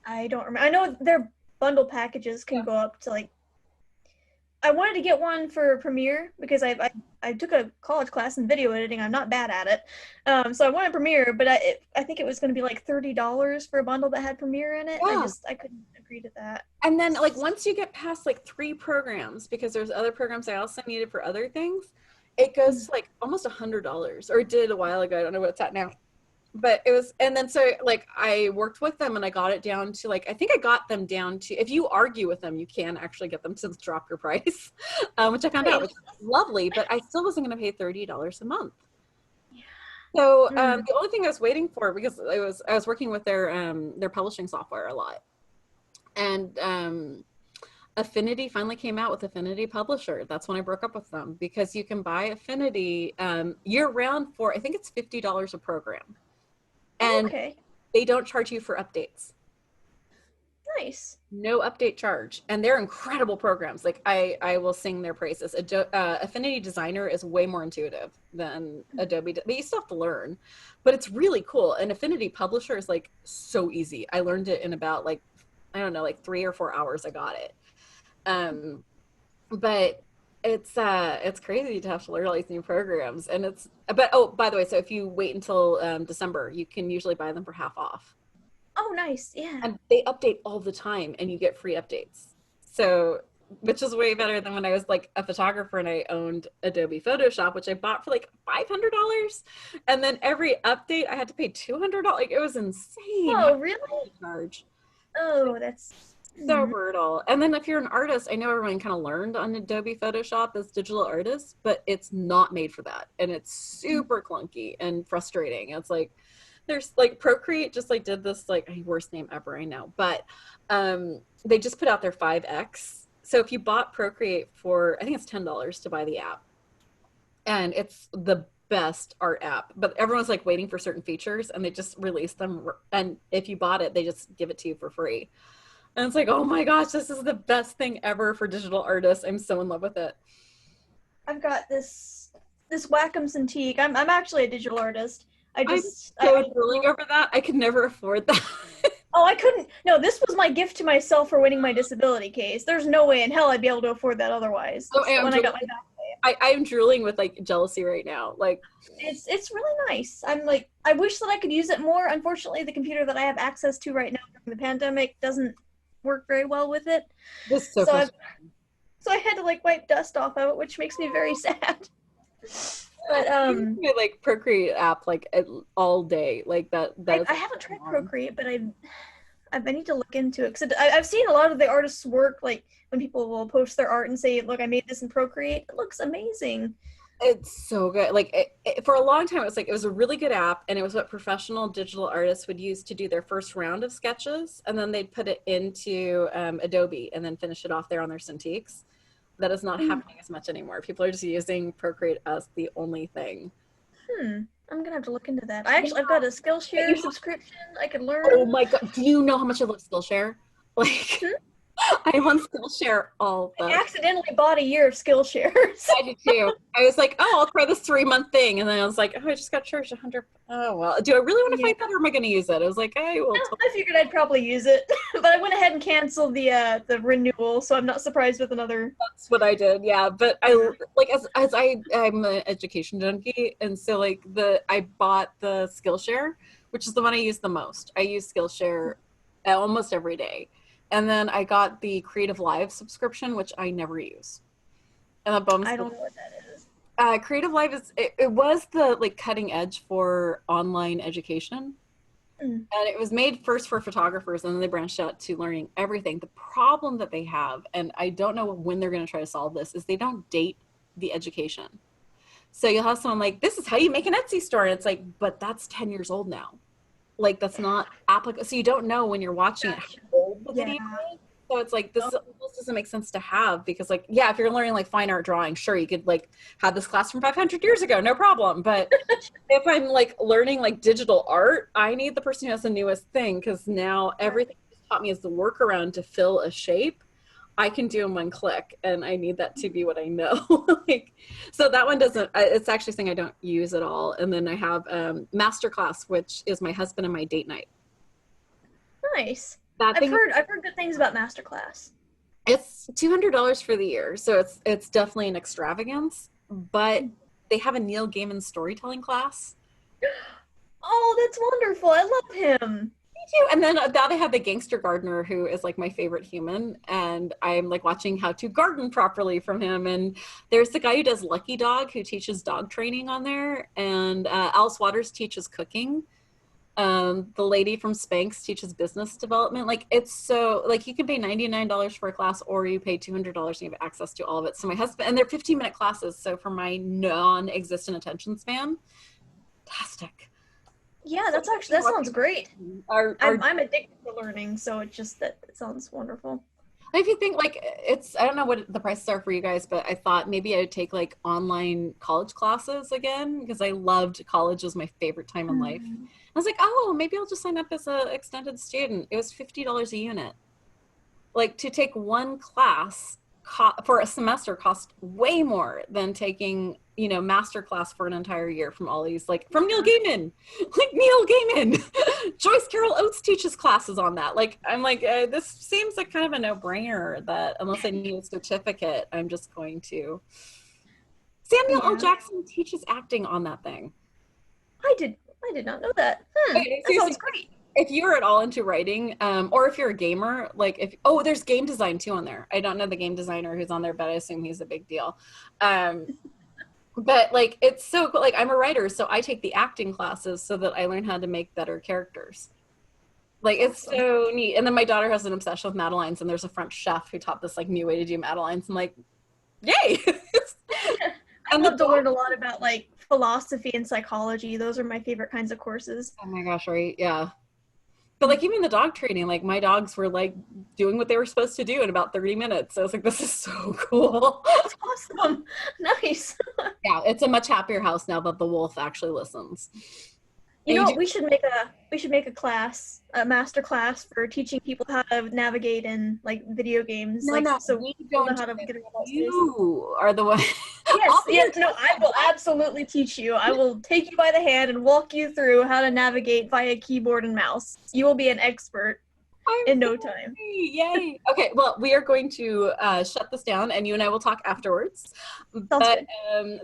I don't remember. I know their bundle packages can go up to like, I wanted to get one for Premiere because I took a college class in video editing. I'm not bad at it. So I wanted Premiere, but I think it was going to be like $30 for a bundle that had Premiere in it. I couldn't agree to that. And then like once you get past like 3 programs, because there's other programs I also needed for other things, it goes to like almost $100, or it did a while ago. I don't know what it's at now. But it was, and then so like I worked with them and I got it down to like, I think I got them down to, if you argue with them, you can actually get them to drop your price, which I found out, which is lovely, but I still wasn't going to pay $30 a month. So the only thing I was waiting for, because I was working with their publishing software a lot, and Affinity finally came out with Affinity Publisher. That's when I broke up with them, because you can buy Affinity year round for, I think it's $50 a program. And they don't charge you for updates. Nice. No update charge. And they're incredible programs. Like I will sing their praises. Affinity Designer is way more intuitive than Adobe, but you still have to learn. But it's really cool. And Affinity Publisher is like so easy. I learned it in about like, I don't know, like 3 or 4 hours I got it. But it's crazy to have to learn all these new programs, and but oh, by the way, so if you wait until December, you can usually buy them for half off. Oh, nice. Yeah. And they update all the time and you get free updates. So, which is way better than when I was like a photographer and I owned Adobe Photoshop, which I bought for like $500. And then every update I had to pay $200. Like, it was insane. Oh, really? Charge. Oh, that's so brutal. And then if you're an artist, I know everyone kind of learned on Adobe Photoshop as digital artists, but it's not made for that. And it's super clunky and frustrating. It's like, there's like Procreate just like did this like worst name ever, I know, but they just put out their 5X. So if you bought Procreate for, I think it's $10 to buy the app, and it's the best art app, but everyone's like waiting for certain features and they just released them. And if you bought it, they just give it to you for free. And it's like, oh my gosh, this is the best thing ever for digital artists. I'm so in love with it. I've got this Wacom Cintiq. I'm actually a digital artist. I'm so drooling over that. I could never afford that. Oh, I couldn't. No, this was my gift to myself for winning my disability case. There's no way in hell I'd be able to afford that otherwise. Oh, when I got my back. I'm drooling with like jealousy right now. Like, it's really nice. I'm like, I wish that I could use it more. Unfortunately, the computer that I have access to right now during the pandemic doesn't work very well with it. This is so I had to like wipe dust off of it, which makes me very sad. But my like Procreate app like all day like that. I haven't tried Procreate, but I need to look into it, because I've seen a lot of the artists' work, like when people will post their art and say, "Look, I made this in Procreate." It looks amazing. It's so good. Like for a long time, it was a really good app, and it was what professional digital artists would use to do their first round of sketches, and then they'd put it into Adobe and then finish it off there on their Cintiqs. That is not happening as much anymore. People are just using Procreate as the only thing. I'm gonna have to look into that. I've got a Skillshare subscription. I could learn. Oh my god! Do you know how much I love Skillshare? Like, I'm on Skillshare all the I accidentally bought a year of Skillshares. I did too. I was like, oh, I'll try this 3-month thing. And then I was like, oh, I just got charged 100. Oh, well, do I really want to fight that or am I going to use it? I was like, I will. I figured I'd probably use it, but I went ahead and canceled the renewal, so I'm not surprised with another. That's what I did. Yeah. But I like, I'm an education junkie. And so like I bought the Skillshare, which is the one I use the most. I use Skillshare almost every day. And then I got the Creative Live subscription, which I never use. And the bonus, I don't know what that is. Creative Live it was the like cutting edge for online education. And it was made first for photographers, and then they branched out to learning everything. The problem that they have, and I don't know when they're going to try to solve this, is they don't date the education. So you'll have someone like, this is how you make an Etsy store. And it's like, but that's 10 years old now. Like that's not applicable. So you don't know when you're watching it how old the video is. So it's like, this almost doesn't make sense to have, because like, yeah, if you're learning like fine art drawing, sure, you could like have this class from 500 years ago, no problem. But if I'm like learning like digital art, I need the person who has the newest thing, because now everything taught me is the workaround to fill a shape. I can do in one click, and I need that to be what I know. Like, so that one doesn't, it's actually something I don't use at all. And then I have Masterclass, which is my husband and my date night. Nice. I've heard good things about Masterclass. It's $200 for the year, so it's definitely an extravagance. But they have a Neil Gaiman storytelling class. Oh, that's wonderful! I love him. Me too. And then now they have the Gangster Gardener, who is like my favorite human, and I'm like watching how to garden properly from him. And there's the guy who does Lucky Dog, who teaches dog training on there, and Alice Waters teaches cooking. The lady from Spanx teaches business development. Like, it's so like you can pay $99 for a class, or you pay $200 and you have access to all of it. So my husband, and they're 15-minute classes, so for my non-existent attention span, fantastic. Yeah, that sounds great. I'm addicted to learning, so it sounds wonderful. If you think like I don't know what the prices are for you guys, but I thought maybe I would take like online college classes again, because I loved college. Was my favorite time in life. I was like, oh, maybe I'll just sign up as an extended student. It was $50 a unit. Like, to take one class for a semester cost way more than taking, master class for an entire year from all these, like, from Neil Gaiman. Like, Neil Gaiman. Joyce Carol Oates teaches classes on that. Like, I'm like, this seems like kind of a no-brainer that unless I need a certificate, I'm just going to. Samuel L. Jackson teaches acting on that thing. I did not know that. That sounds great. If you're at all into writing, or if you're a gamer, like there's game design too on there. I don't know the game designer who's on there, but I assume he's a big deal. But like, it's so cool. Like, I'm a writer, so I take the acting classes so that I learn how to make better characters. Like, it's so neat. And then my daughter has an obsession with Madeleines, and there's a French chef who taught this like new way to do Madeleines. I'm like, yay! I love to learn a lot about like philosophy and psychology. Those are my favorite kinds of courses. Oh my gosh, right? Yeah. But like, even the dog training, like my dogs were like doing what they were supposed to do in about 30 minutes. So I was like, this is so cool. That's awesome. Nice. Yeah, it's a much happier house now that the wolf actually listens. We should make a class, a master class for teaching people how to navigate in like video games. So we don't know how to get around. You are the one. Yes. No, I will absolutely teach you. I will take you by the hand and walk you through how to navigate via keyboard and mouse. You will be an expert in no time. Yay. Okay, well, we are going to shut this down, and you and I will talk afterwards. But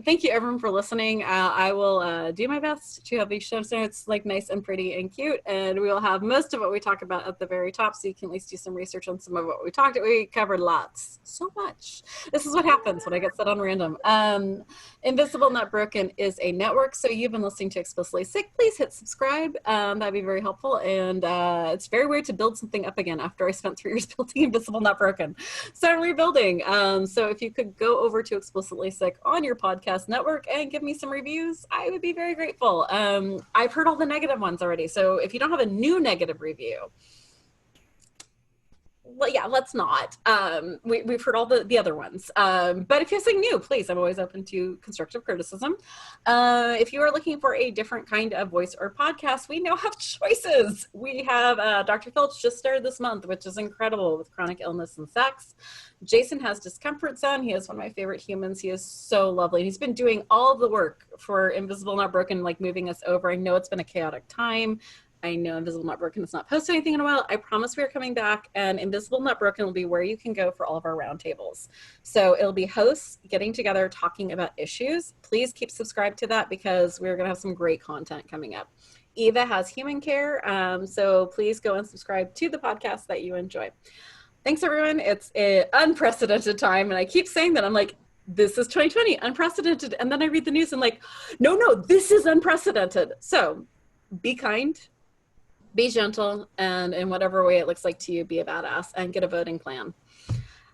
thank you, everyone, for listening. I will do my best to have these show notes like nice and pretty and cute, and we will have most of what we talk about at the very top, so you can at least do some research on some of what we talked about. We covered lots. So much. This is what happens when I get set on random. Invisible Not Broken is a network, so you've been listening to Explicitly Sick. Please hit subscribe. That'd be very helpful, and it's very weird to build something up again after I spent 3 years building Invisible Not Broken. So I'm rebuilding. So if you could go over to Explicitly Sick on your podcast network and give me some reviews, I would be very grateful. I've heard all the negative ones already, so if you don't have a new negative review, well, yeah, let's not. We've heard all the other ones. But if you have something new, please, I'm always open to constructive criticism. If you are looking for a different kind of voice or podcast, we now have choices. We have Dr. Phillips just started this month, which is incredible, with chronic illness and sex. Jason has Discomfort Zone. He is one of my favorite humans. He is so lovely. He's been doing all the work for Invisible Not Broken, like moving us over. I know it's been a chaotic time. I know Invisible Not Broken has not posted anything in a while. I promise we are coming back, and Invisible Not Broken will be where you can go for all of our roundtables. So it'll be hosts getting together, talking about issues. Please keep subscribed to that, because we're going to have some great content coming up. Eva has Human Care, so please go and subscribe to the podcast that you enjoy. Thanks, everyone. It's an unprecedented time, and I keep saying that. I'm like, this is 2020, unprecedented, and then I read the news and like, no, this is unprecedented. So be kind. Be gentle, and in whatever way it looks like to you, be a badass and get a voting plan.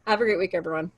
Have a great week, everyone.